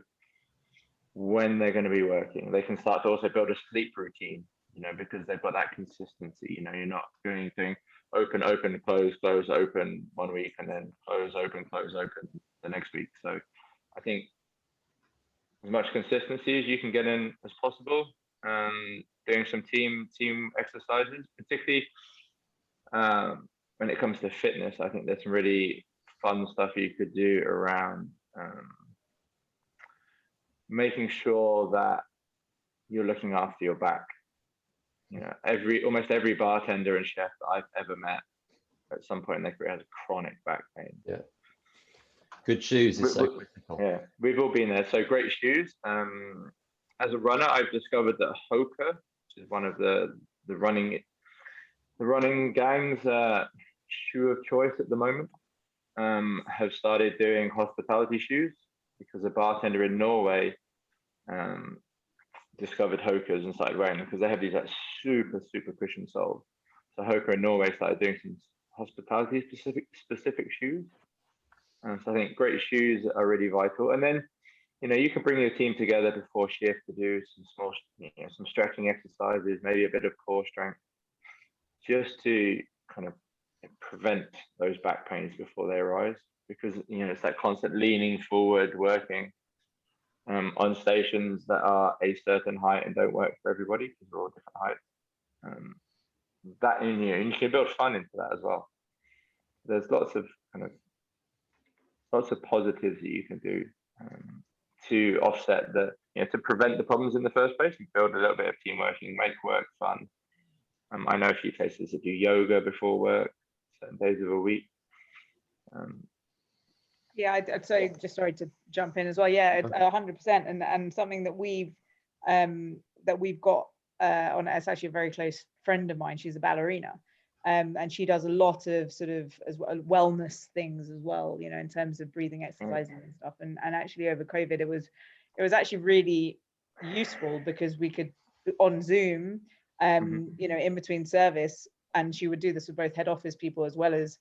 when they're going to be working. They can start to also build a sleep routine, because they've got that consistency. You're not doing anything open, close, open 1 week, and then close, open the next week. So I think as much consistency as you can get in as possible, doing some team exercises, particularly when it comes to fitness. I think there's some really fun stuff you could do around making sure that you're looking after your back. Almost every bartender and chef that I've ever met at some point in their career has chronic back pain. Yeah. Good shoes is so critical. Yeah, we've all been there. So great shoes. As a runner, I've discovered that Hoka, which is one of the running gang's shoe of choice at the moment, have started doing hospitality shoes because a bartender in Norway discovered Hokas and started wearing them because they have these super cushion soles. So Hoka in Norway started doing some hospitality specific shoes. So I think great shoes are really vital. And then you can bring your team together before shift to do some small some stretching exercises, maybe a bit of core strength, just to kind of prevent those back pains before they arise, because it's that constant leaning forward, working on stations that are a certain height and don't work for everybody because we're all different heights. That you can build fun into that as well. There's lots of positives that you can do to offset to prevent the problems in the first place. You build a little bit of teamwork, you make work fun. I know a few places that do yoga before work, certain days of a week. Yeah, I'd say, just sorry to jump in as well. Yeah, 100%, and something that we've got on. It's actually a very close friend of mine. She's a ballerina, and she does a lot of sort of as well, wellness things as well. In terms of breathing exercises and stuff. And actually over COVID, it was actually really useful because we could on Zoom, in between service, and she would do this with both head office people as well as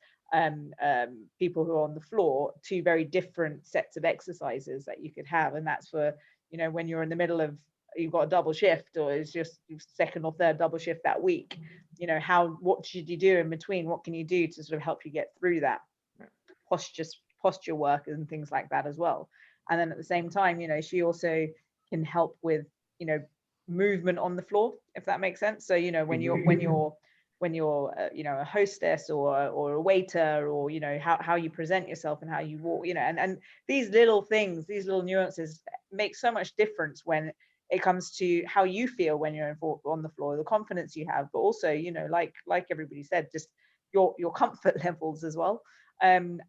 people who are on the floor, two very different sets of exercises that you could have. And that's for when you're in the middle of, you've got a double shift, or it's just second or third double shift that week, what should you do in between? What can you do to sort of help you get through that? Posture work and things like that as well. And then at the same time, she also can help with movement on the floor, if that makes sense. So when you're a hostess or a waiter, or how you present yourself and how you walk, and these little things, these little nuances make so much difference when it comes to how you feel when you're on the floor, the confidence you have, but also like everybody said, just your comfort levels as well, and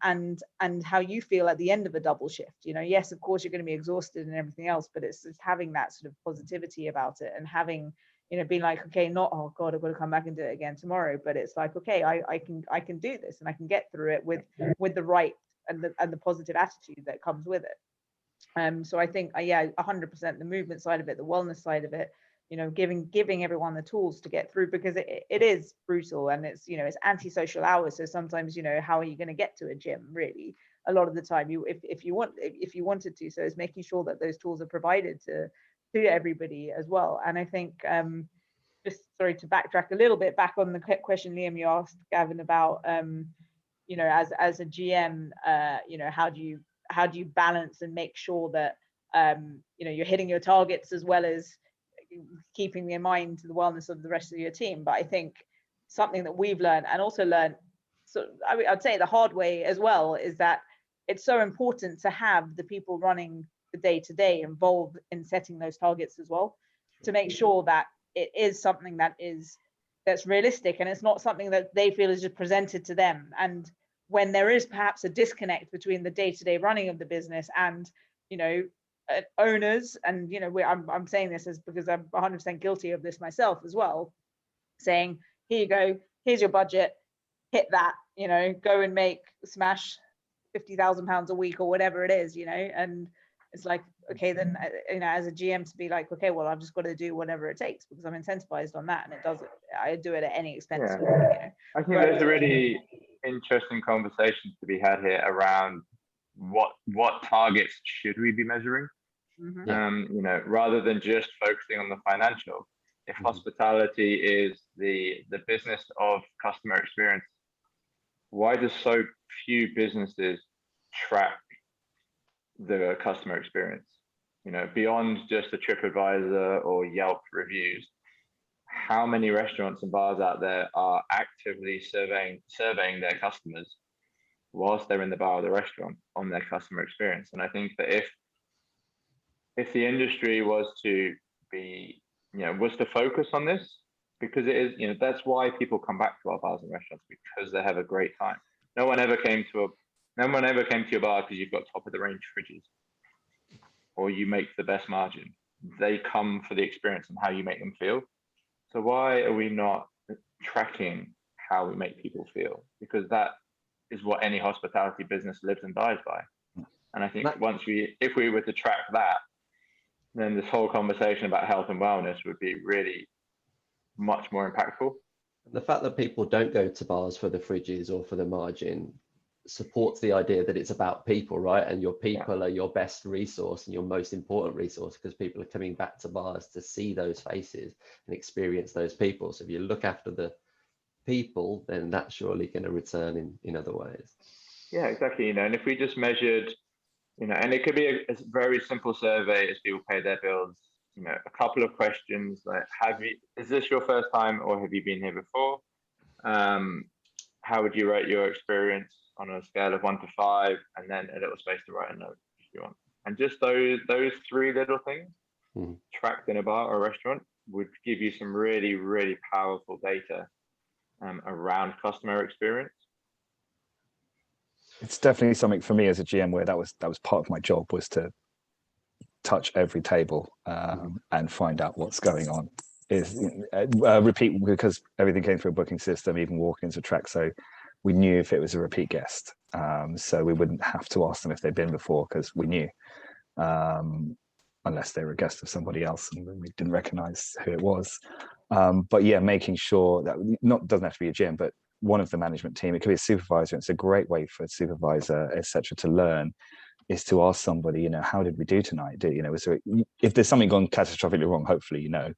how you feel at the end of a double shift. Yes, of course you're going to be exhausted and everything else, but it's having that sort of positivity about it, and having being like, okay, not, oh God, I've got to come back and do it again tomorrow, but it's like, okay, I can do this, and I can get through it with the right and the positive attitude that comes with it. So I think 100% the movement side of it, the wellness side of it, giving everyone the tools to get through, because it is brutal, and it's it's antisocial hours. So sometimes how are you going to get to a gym really? A lot of the time, if you wanted to. So it's making sure that those tools are provided to everybody as well. And I think just sorry to backtrack a little bit back on the question, Liam, you asked Gavin about as a GM, how do you balance and make sure that you're hitting your targets as well as keeping in mind the wellness of the rest of your team. But I think something that we've learned, and also learned, so I'd say the hard way as well, is that it's so important to have the people running the day-to-day involved in setting those targets as well, to make sure that it is something that's realistic, and it's not something that they feel is just presented to them. And when there is perhaps a disconnect between the day-to-day running of the business and owners, and I'm saying this as because I'm 100% guilty of this myself as well, saying, here you go, here's your budget, hit that, you know, go and smash £50,000 a week or whatever it is, you know. And it's like, okay, then, you know, as a GM to be like, okay, well, I've just got to do whatever it takes because I'm incentivized on that, and I do it at any expense. Yeah. You know? I think there's a really interesting conversation to be had here around what targets should we be measuring. You know, rather than just focusing on the financial. If hospitality is the business of customer experience, why do so few businesses track the customer experience? You know, beyond just a TripAdvisor or Yelp reviews, how many restaurants and bars out there are actively surveying their customers whilst they're in the bar or the restaurant on their customer experience? And I think that if the industry was to be, you know, was to focus on this, because it is, you know, that's why people come back to our bars and restaurants, because they have a great time. No one ever came to your bar because you've got top of the range fridges or you make the best margin. They come for the experience and how you make them feel. So why are we not tracking how we make people feel? Because that is what any hospitality business lives and dies by. And I think if we were to track that, then this whole conversation about health and wellness would be really much more impactful. The fact that people don't go to bars for the fridges or for the margin supports the idea that it's about people, right? And your people are your best resource and your most important resource, because people are coming back to bars to see those faces and experience those people. So if you look after the people, then that's surely going to return in other ways. Yeah, exactly. You know, and if we just measured, you know, and it could be a very simple survey as people pay their bills, you know, a couple of questions like, is this your first time or have you been here before? How would you rate your experience on a scale of 1 to 5, and then a little space to write a note if you want. And just those 3 little things tracked in a bar or a restaurant would give you some really, really powerful data around customer experience. It's definitely something for me as a GM where that was part of my job, was to touch every table and find out what's going on. Is repeat, because everything came through a booking system, even walk-ins were tracked, so we knew if it was a repeat guest. So we wouldn't have to ask them if they'd been before, because we knew, unless they were a guest of somebody else and we didn't recognize who it was. But yeah, making sure that doesn't have to be a GM, but one of the management team, it could be a supervisor. It's a great way for a supervisor, etc., to learn, is to ask somebody, you know, how did we do tonight? If there's something gone catastrophically wrong, hopefully, you know,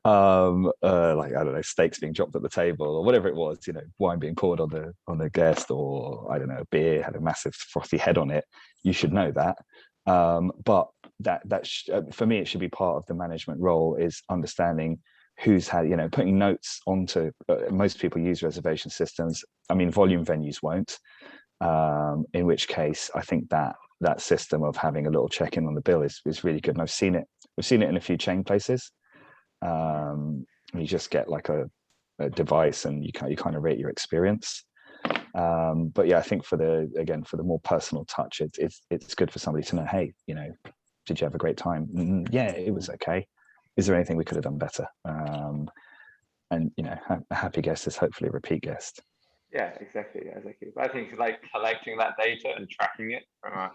like, I don't know, steaks being dropped at the table or whatever it was, you know, wine being poured on the guest, or I don't know, beer had a massive frothy head on it. You should know that. But for me, it should be part of the management role, is understanding who's had, you know, putting notes onto, most people use reservation systems. I mean, volume venues won't. In which case, I think that system of having a little check-in on the bill is really good. And we've seen it in a few chain places. You just get like a device and you kind of rate your experience. But yeah, I think for the more personal touch, it's good for somebody to know, hey, you know, did you have a great time? Yeah, it was okay. Is there anything we could have done better? And you know, a happy guest is hopefully a repeat guest. Yeah, exactly. I think like collecting that data and tracking it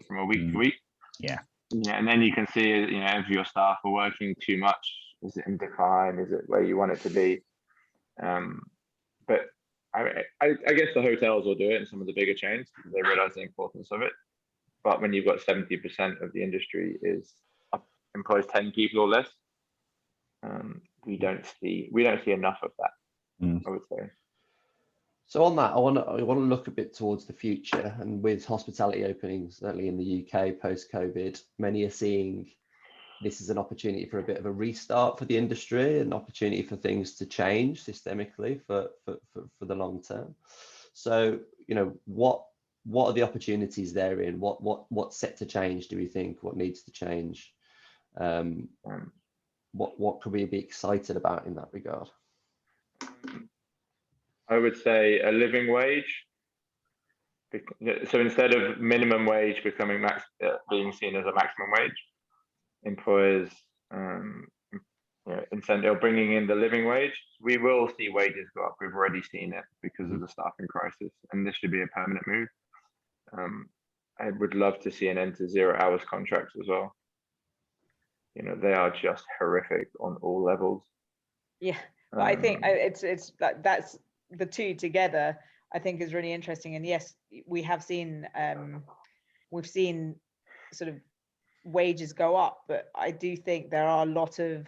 from a week to week. Yeah, and then you can see, you know, if your staff are working too much, is it in decline? Is it where you want it to be? But I guess the hotels will do it, and some of the bigger chains, they realize the importance of it. But when you've got 70% of the industry employs 10 people or less, we don't see enough of that. I would say. So on that, I want to look a bit towards the future, and with hospitality opening, certainly in the UK post-COVID, many are seeing this as an opportunity for a bit of a restart for the industry, an opportunity for things to change systemically for the long term. So, you know, what are the opportunities therein? What's set to change, do we think? What needs to change? What could we be excited about in that regard? I would say a living wage. So instead of minimum wage being seen as a maximum wage, employers incentive, bringing in the living wage, we will see wages go up. We've already seen it because of the staffing crisis, and this should be a permanent move. I would love to see an end to 0 hours contracts as well. They are just horrific on all levels. Yeah, but I think it's that's the two together, I think, is really interesting. And yes, we have seen we've seen sort of wages go up, but I do think there are a lot of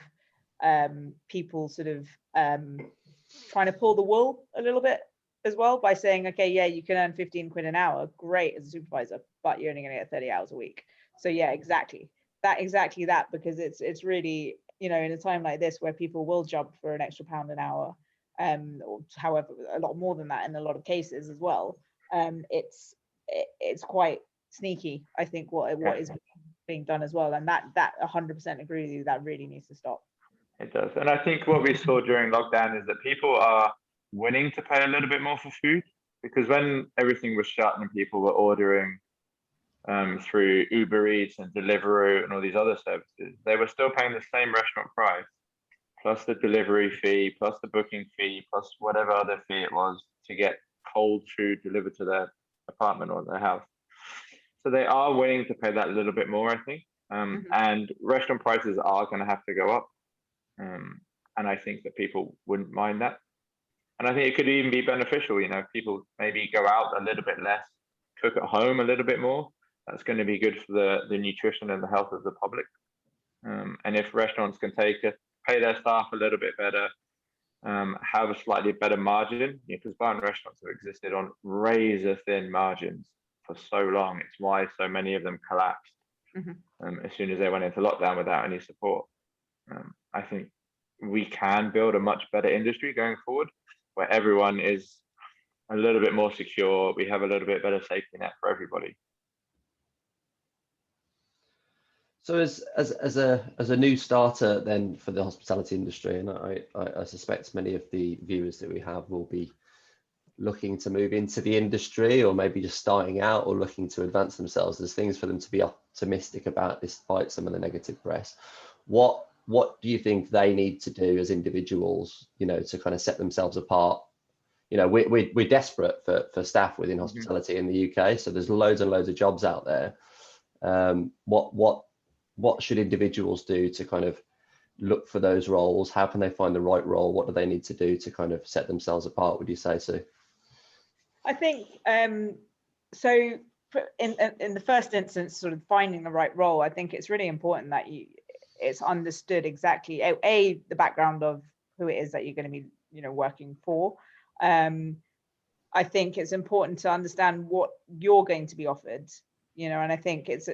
people sort of trying to pull the wool a little bit as well by saying, okay, yeah, you can earn 15 quid an hour, great, as a supervisor, but you're only going to get 30 hours a week. So yeah, exactly that, because it's really, in a time like this where people will jump for an extra £1 an hour, or however, a lot more than that in a lot of cases as well. It's quite sneaky, I think, what is being done as well, and that 100% agree with you, that really needs to stop. It does. And I think what we saw during lockdown is that people are willing to pay a little bit more for food, because when everything was shut and people were ordering through Uber Eats and Deliveroo and all these other services, they were still paying the same restaurant price, plus the delivery fee, plus the booking fee, plus whatever other fee it was to get cold food delivered to their apartment or their house. So they are willing to pay that little bit more, I think. And restaurant prices are going to have to go up. And I think that people wouldn't mind that. And I think it could even be beneficial, people maybe go out a little bit less, cook at home a little bit more. That's going to be good for the nutrition and the health of the public. And if restaurants can pay their staff a little bit better, have a slightly better margin, because bar and restaurants have existed on razor thin margins for so long. It's why so many of them collapsed as soon as they went into lockdown without any support. I think we can build a much better industry going forward, where everyone is a little bit more secure. We have a little bit better safety net for everybody. So as a new starter then for the hospitality industry, and I suspect many of the viewers that we have will be looking to move into the industry, or maybe just starting out or looking to advance themselves, there's things for them to be optimistic about despite some of the negative press. What do you think they need to do as individuals, to kind of set themselves apart? We're desperate for staff within hospitality in the UK, so there's loads and loads of jobs out there. What should individuals do to kind of look for those roles? How can they find the right role? What do they need to do to kind of set themselves apart, would you say, Sue? I think so in the first instance, sort of finding the right role, I think it's really important that it's understood exactly the background of who it is that you're going to be working for. I think it's important to understand what you're going to be offered, and I think it's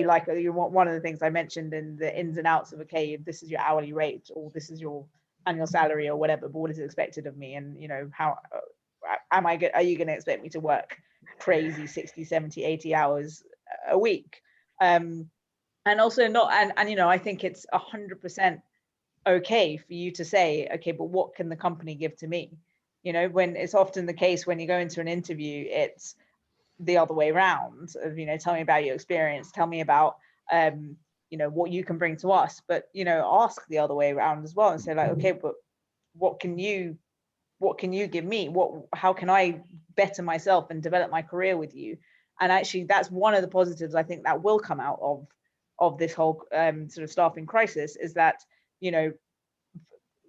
like one of the things I mentioned in the ins and outs of, okay, if this is your hourly rate or this is your annual salary or whatever, but what is expected of me? And how are you going to expect me to work crazy 60, 70, 80 hours a week? And also not, and I think it's 100% okay for you to say, okay, but what can the company give to me? When it's often the case when you go into an interview, it's the other way around of, tell me about your experience, tell me about what you can bring to us, but ask the other way around as well and say, like, okay, but what can you give me? How can I better myself and develop my career with you? And actually that's one of the positives I think that will come out of this whole sort of staffing crisis, is that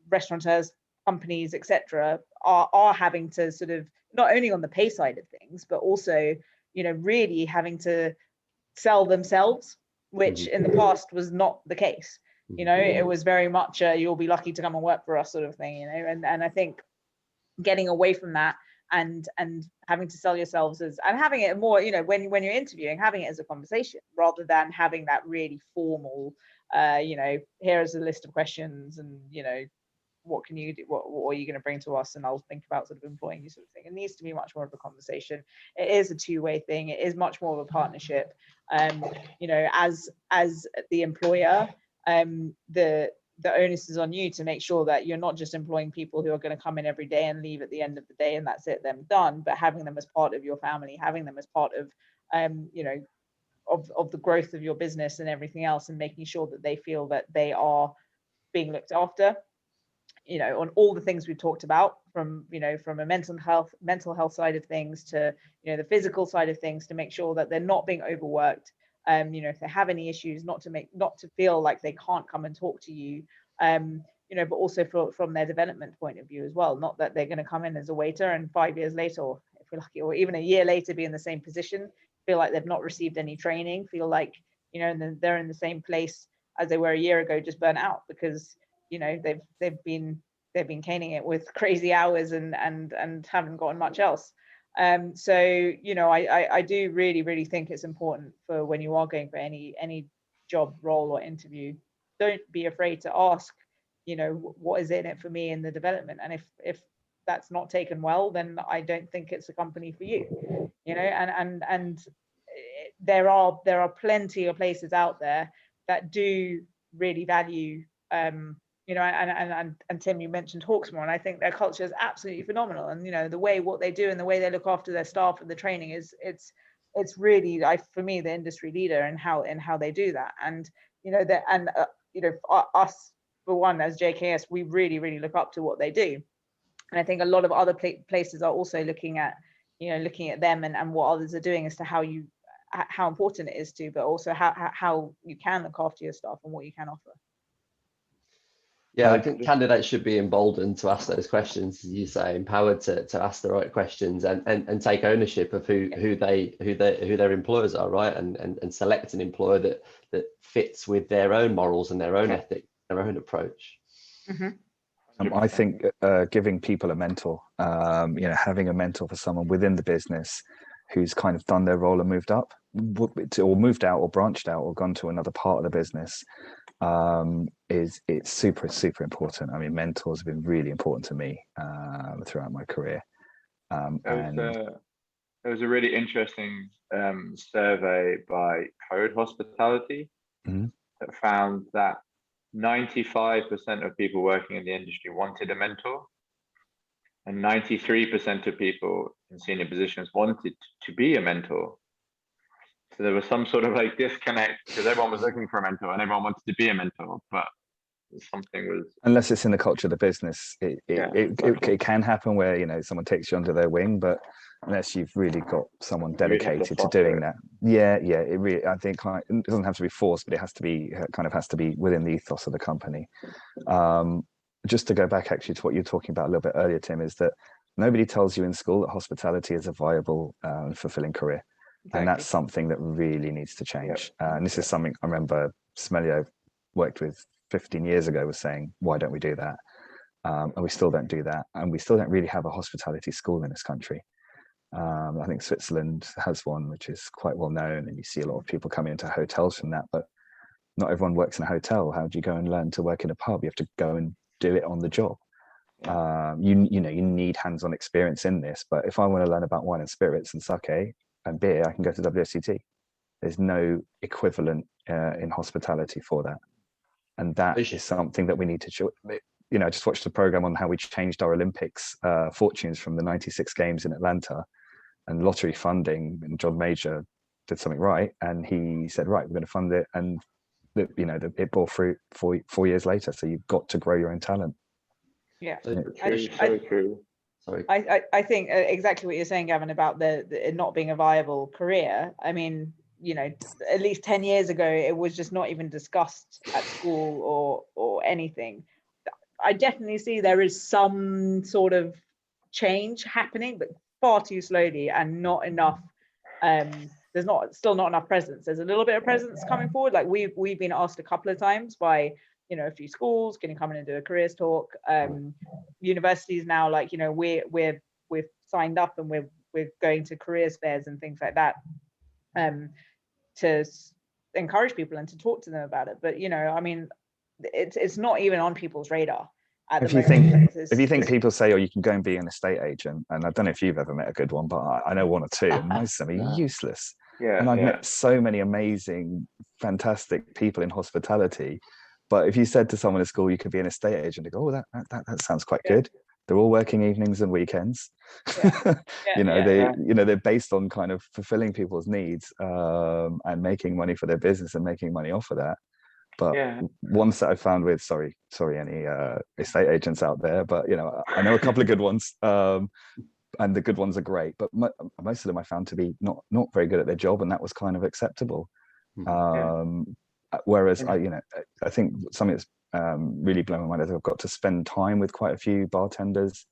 restaurateurs, companies, etc., are having to sort of, not only on the pay side of things, but also really having to sell themselves, which in the past was not the case. It was very much you'll be lucky to come and work for us sort of thing, and I think getting away from that and having to sell yourselves and having it more, when you're interviewing, having it as a conversation rather than having that really formal here's a list of questions and what can you do, what are you going to bring to us, and I'll think about sort of employing you sort of thing. It needs to be much more of a conversation. It is a two-way thing. It is much more of a partnership. As the employer, the onus is on you to make sure that you're not just employing people who are going to come in every day and leave at the end of the day and that's it, them done, but having them as part of your family, having them as part of of the growth of your business and everything else, and making sure that they feel that they are being looked after, you know, on all the things we've talked about, from, you know, from a mental health side of things to, you know, the physical side of things, to make sure that they're not being overworked. You know, if they have any issues, not to feel like they can't come and talk to you, you know, but also from their development point of view as well. Not that they're going to come in as a waiter and 5 years later, or if we're lucky, or even a year later, be in the same position, feel like they've not received any training, feel like, you know, and then they're in the same place as they were a year ago, just burnt out because, you know, they've been caning it with crazy hours and haven't gotten much else. So, you know, I do really think it's important for when you are going for any job role or interview, don't be afraid to ask, you know, what is in it for me in the development, and if that's not taken well, then I don't think it's a company for you, you know. And there are plenty of places out there that do really value, you know, and Tim, you mentioned Hawksmoor, and I think their culture is absolutely phenomenal. And, you know, what they do and the way they look after their staff and the training it's really, for me, the industry leader in how they do that. And, you know, you know, us, for one, as JKS, we really look up to what they do. And I think a lot of other places are also looking at them and what others are doing as to how important it is to, but also how you can look after your staff and what you can offer. Yeah, I think candidates should be emboldened to ask those questions, as you say, empowered to ask the right questions and take ownership of who their employers are, right? And select an employer that fits with their own morals and their own ethic, their own approach. Mm-hmm. I think giving people a mentor, you know, having a mentor for someone within the business who's kind of done their role and moved up, or moved out, or branched out, or gone to another part of the business, it's super important. I mean, mentors have been really important to me throughout my career. There was a really interesting survey by Code Hospitality that found that 95% of people working in the industry wanted a mentor, and 93% of people in senior positions wanted to be a mentor. So there was some sort of like disconnect, because everyone was looking for a mentor and everyone wanted to be a mentor, but something was, unless it's in the culture of the business, it can happen where, you know, someone takes you under their wing, but unless you've really got someone dedicated to doing that, it really, I think, it doesn't have to be forced, but it has to be within the ethos of the company. Just to go back actually to what you were talking about a little bit earlier, Tim, is that nobody tells you in school that hospitality is a viable and fulfilling career. Exactly. And that's something that really needs to change. And this is something I remember Smelio worked with 15 years ago was saying, why don't we do that? And we still don't do that. And we still don't really have a hospitality school in this country. I think Switzerland has one, which is quite well known, and you see a lot of people coming into hotels from that, but not everyone works in a hotel. How do you go and learn to work in a pub? You have to go and do it on the job. You need hands-on experience in this, but if I want to learn about wine and spirits and sake and beer, I can go to WSET. There's no equivalent in hospitality for that. And that is something that we need to show. You know, I just watched a program on how we changed our Olympics fortunes from the 96 games in Atlanta and lottery funding. And John Major did something right. And he said, right, we're going to fund it. And, it bore fruit 4 years later. So you've got to grow your own talent. Yeah. So true. Sorry. I think exactly what you're saying, Gavin, about the not being a viable career. I mean, you know, at least 10 years ago, it was just not even discussed at school or anything. I definitely see there is some sort of change happening, but far too slowly and not enough. There's still not enough presence. There's a little bit of presence coming forward. Like we've been asked a couple of times by, you know, a few schools, can you come in and do a careers talk? Universities now, like, you know, we've signed up and we're going to careers fairs and things like that, to encourage people and to talk to them about it. But, you know, I mean, it's not even on people's radar. If you think people say, oh, you can go and be an estate agent, and I don't know if you've ever met a good one, but I know one or two, and most of them are useless. And I've met so many amazing, fantastic people in hospitality. But if you said to someone at school, you could be an estate agent, they go, oh, that sounds quite good. they're all working evenings and weekends. Yeah. They're based on kind of fulfilling people's needs, and making money for their business and making money off of that. But ones that I found with, sorry, any estate agents out there, but I know a couple of good ones, and the good ones are great, but most of them I found to be not very good at their job, and that was kind of acceptable. Whereas I think something that's really blown my mind is I've got to spend time with quite a few bartenders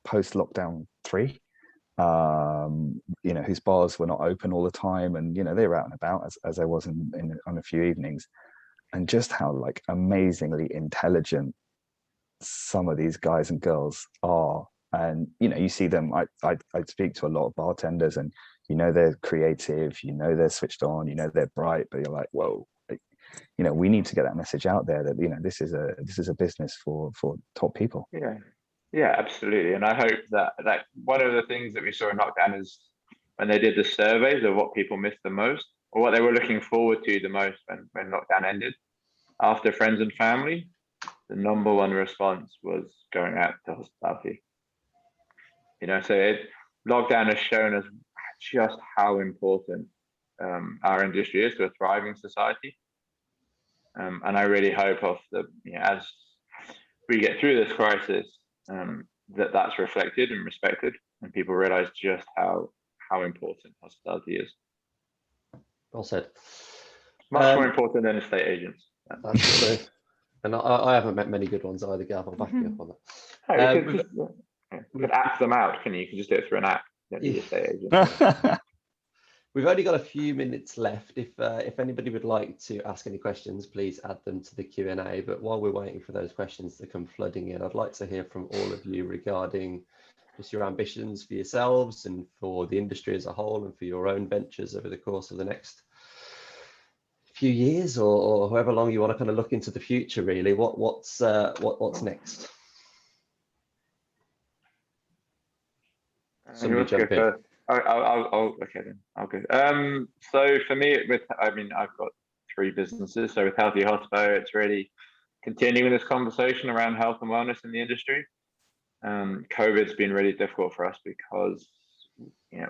post lockdown 3, whose bars were not open all the time, and they were out and about as I was on a few evenings, and just how like amazingly intelligent some of these guys and girls are. And you see them, I speak to a lot of bartenders, and they're creative, they're switched on, they're bright, but you're like, whoa, we need to get that message out there that this is a business for top people. Yeah, absolutely. And I hope that one of the things that we saw in lockdown is when they did the surveys of what people missed the most, or what they were looking forward to the most when lockdown ended, after friends and family, the number one response was going out to hospitality. So lockdown has shown us just how important our industry is to a thriving society. And I really hope as we get through this crisis, that's reflected and respected, and people realize just how important hospitality is. Well said. Much more important than estate agents. That's true. And I haven't met many good ones either, Gav. I'll back you up on that. You could app them out, can you? You can just do it through an app. You don't need estate agent. We've only got a few minutes left. If anybody would like to ask any questions, please add them to the Q&A. But while we're waiting for those questions to come flooding in, I'd like to hear from all of you regarding just your ambitions for yourselves and for the industry as a whole, and for your own ventures over the course of the next few years, or however long you want to kind of look into the future. Really, what's next? Somebody jump in. Okay then. I'll go. So for me, I've got 3 businesses. So with Healthy Hospo, it's really continuing this conversation around health and wellness in the industry. COVID's been really difficult for us because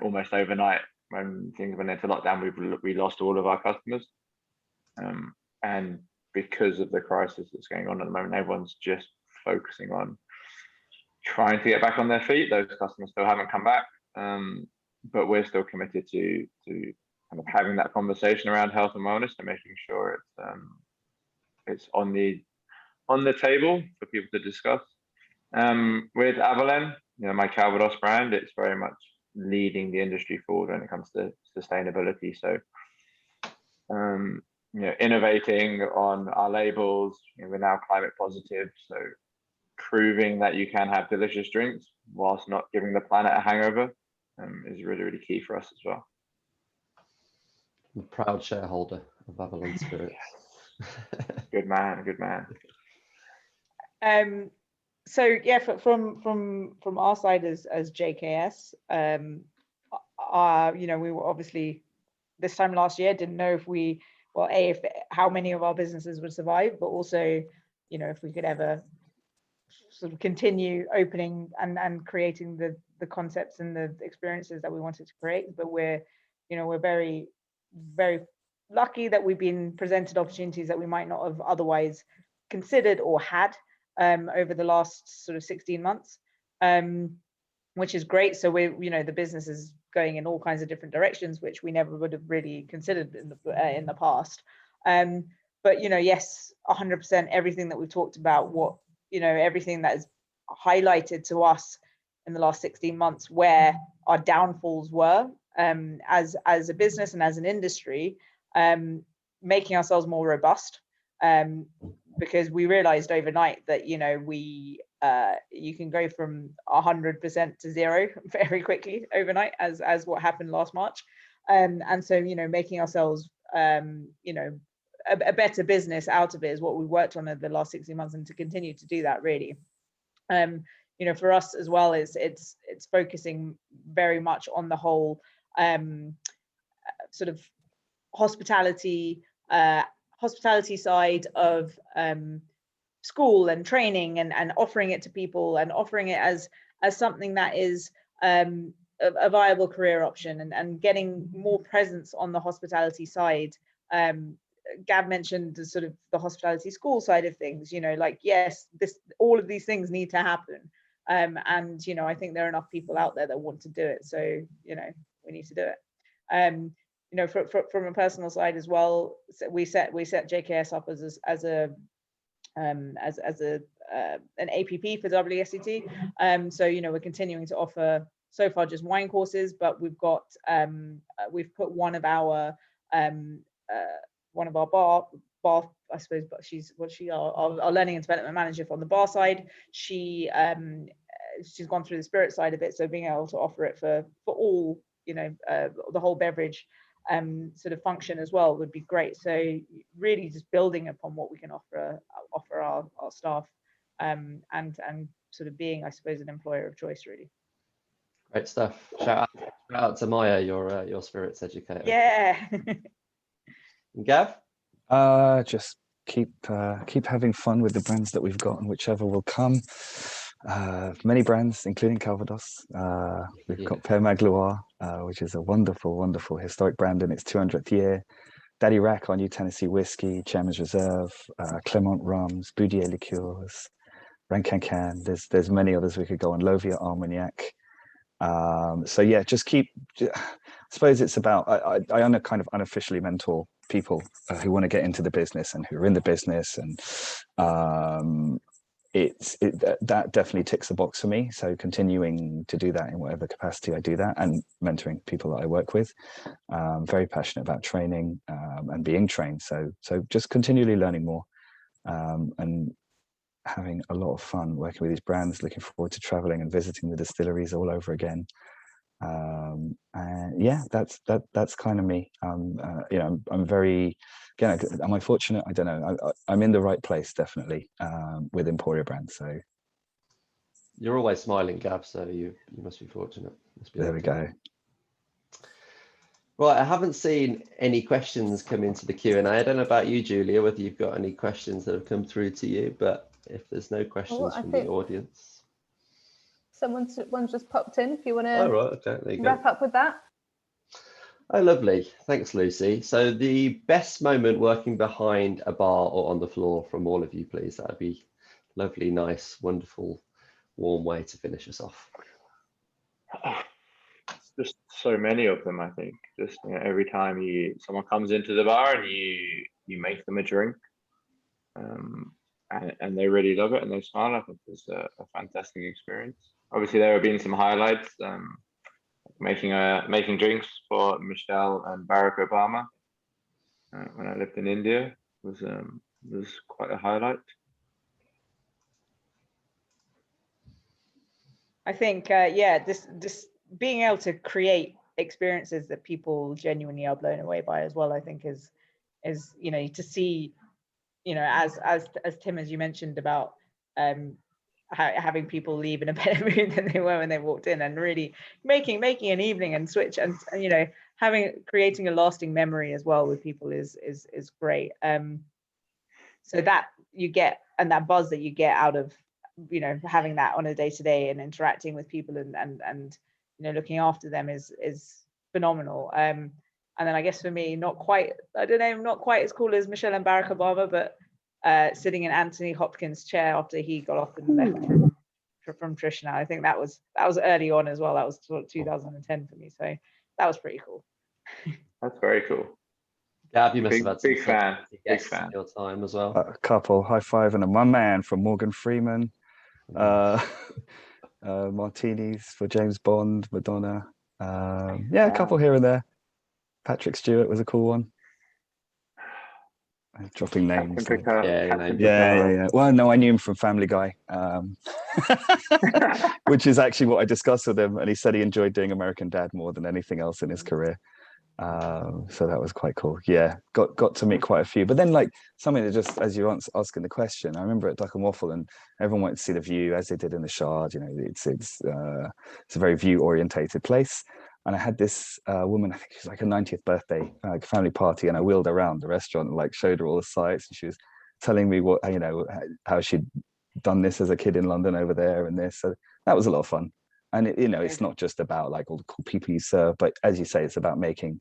almost overnight, when things went into lockdown, we lost all of our customers. And because of the crisis that's going on at the moment, everyone's just focusing on trying to get back on their feet. Those customers still haven't come back. But we're still committed to kind of having that conversation around health and wellness and making sure it's on the table for people to discuss. With Avalon, my Calvados brand, it's very much leading the industry forward when it comes to sustainability. So, innovating on our labels. We're now climate positive, so proving that you can have delicious drinks whilst not giving the planet a hangover is really, really key for us as well. I'm a proud shareholder of Avalon Spirits. Good man. So yeah, from our side as JKS, we were obviously this time last year didn't know if how many of our businesses would survive, but also if we could ever sort of continue opening and creating the concepts and the experiences that we wanted to create. But we're very, very lucky that we've been presented opportunities that we might not have otherwise considered or had over the last sort of 16 months, which is great. So the business is going in all kinds of different directions, which we never would have really considered in the past. But yes, 100% everything that we've talked about, everything that is highlighted to us in the last 16 months, where our downfalls were as a business and as an industry, making ourselves more robust, because we realized overnight that you can go from 100% to 0 very quickly overnight, as what happened last March, and so making ourselves a better business out of it is what we worked on over the last 16 months, and to continue to do that really. For us as well, it's focusing very much on the whole sort of hospitality side of school and training and offering it to people and offering it as something that is a viable career option, and getting more presence on the hospitality side. Gav mentioned the sort of the hospitality school side of things, you know, like, yes, all of these things need to happen. And, you know, I think there are enough people out there that want to do it. So, you know, we need to do it. You know, from a personal side as well, we set JKS up as an APP for WSET. So, you know, we're continuing to offer so far just wine courses, but we've got we've put one of our bar, I suppose, but she's our learning and development manager from the bar side. She's gone through the spirit side of it, so being able to offer it for all, you know, the whole beverage sort of function as well would be great. So really just building upon what we can offer our staff, and sort of being, I suppose, an employer of choice, really. Great stuff. Shout out to Maya, your spirits educator. Yeah. And Gav? Just keep having fun with the brands that we've got, and whichever will come. Many brands, including Calvados. We've got Père Magloire, which is a wonderful, wonderful historic brand in its 200th year. Daddy Rack, our new Tennessee whiskey, Chairman's Reserve, Clermont Rums, Boudier Liqueurs, Rancancan. There's many others we could go on. Lovia Armagnac. So yeah, I suppose it's about, I kind of unofficially mentor people who want to get into the business and who are in the business, and that definitely ticks the box for me. So continuing to do that in whatever capacity I do that, and mentoring people that I work with. Very passionate about training and being trained. So just continually learning more, and having a lot of fun working with these brands. Looking forward to traveling and visiting the distilleries all over again. And yeah, that's kind of me. You know, I'm very, again, am I fortunate? I don't know. I'm in the right place, definitely, with Emporia brands. So You're always smiling, Gav, so you must be fortunate. There we go. Right, I haven't seen any questions come into the Q&A. I don't know about you, Julia, whether you've got any questions that have come through to you, but if there's no questions from the audience. One's just popped in, if you want to right, okay, there you wrap up with that. Oh, lovely. Thanks, Lucy. So the best moment working behind a bar or on the floor from all of you, please. That'd be lovely, nice, wonderful, warm way to finish us off. Just so many of them, I think. Just, you know, every time someone comes into the bar and you make them a drink, and they really love it and they smile, I think it's a fantastic experience. Obviously, there have been some highlights. Making drinks for Michelle and Barack Obama when I lived in India was quite a highlight. I think yeah, this being able to create experiences that people genuinely are blown away by as well, I think is you know, to see, you know, as Tim, as you mentioned about having people leave in a better mood than they were when they walked in, and really making an evening and switch, and you know, creating a lasting memory as well with people is great. So that you get, and that buzz that you get out of, you know, having that on a day-to-day and interacting with people and you know, looking after them is phenomenal. And then I guess for me, not quite as cool as Michelle and Barack Obama, but sitting in Anthony Hopkins' chair after he got off and left from Trishna. I think that was early on as well. That was sort of 2010 for me. So that was pretty cool. That's very cool. Gab, you must have had some big fan in your time as well. A couple, high five, and my man from Morgan Freeman. Martinis for James Bond, Madonna. Yeah, a couple here and there. Patrick Stewart was a cool one. Dropping names. Yeah. Well, no, I knew him from Family Guy, which is actually what I discussed with him, and he said he enjoyed doing American Dad more than anything else in his career. So that was quite cool. Yeah, got to meet quite a few. But then, like, something that, just as you were asking the question, I remember at Duck and Waffle, and everyone went to see the view as they did in the Shard. You know, it's a very view orientated place. And I had this woman, I think it was like her 90th birthday, like family party, and I wheeled her around the restaurant and like showed her all the sights, and she was telling me what, you know, how she'd done this as a kid in London over there and this. So that was a lot of fun. And it, you know, it's not just about like all the cool people you serve, but as you say, it's about making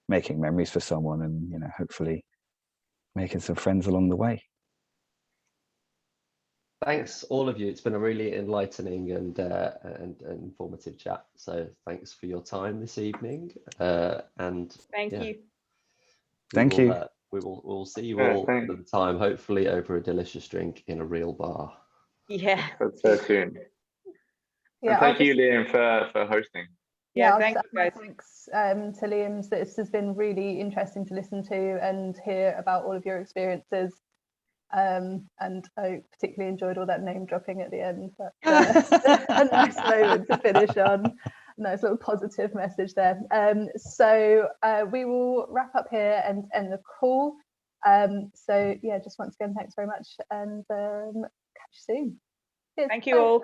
memories for someone, and, you know, hopefully making some friends along the way. Thanks, all of you. It's been a really enlightening and informative chat. So thanks for your time this evening. And Thank yeah, you. Thank you. We'll see you Yeah, all thanks. another time, hopefully over a delicious drink in a real bar. Yeah. That's so soon. Yeah, And I'll thank you, Liam, for hosting. Yeah, I'll thanks, just add my guys. thanks to Liam. This has been really interesting to listen to and hear about all of your experiences. And I particularly enjoyed all that name dropping at the end. That's a nice moment to finish on. Nice little positive message there. So we will wrap up here and end the call. So yeah, just once again, thanks very much, and catch you soon. Cheers. Thank you Bye. all.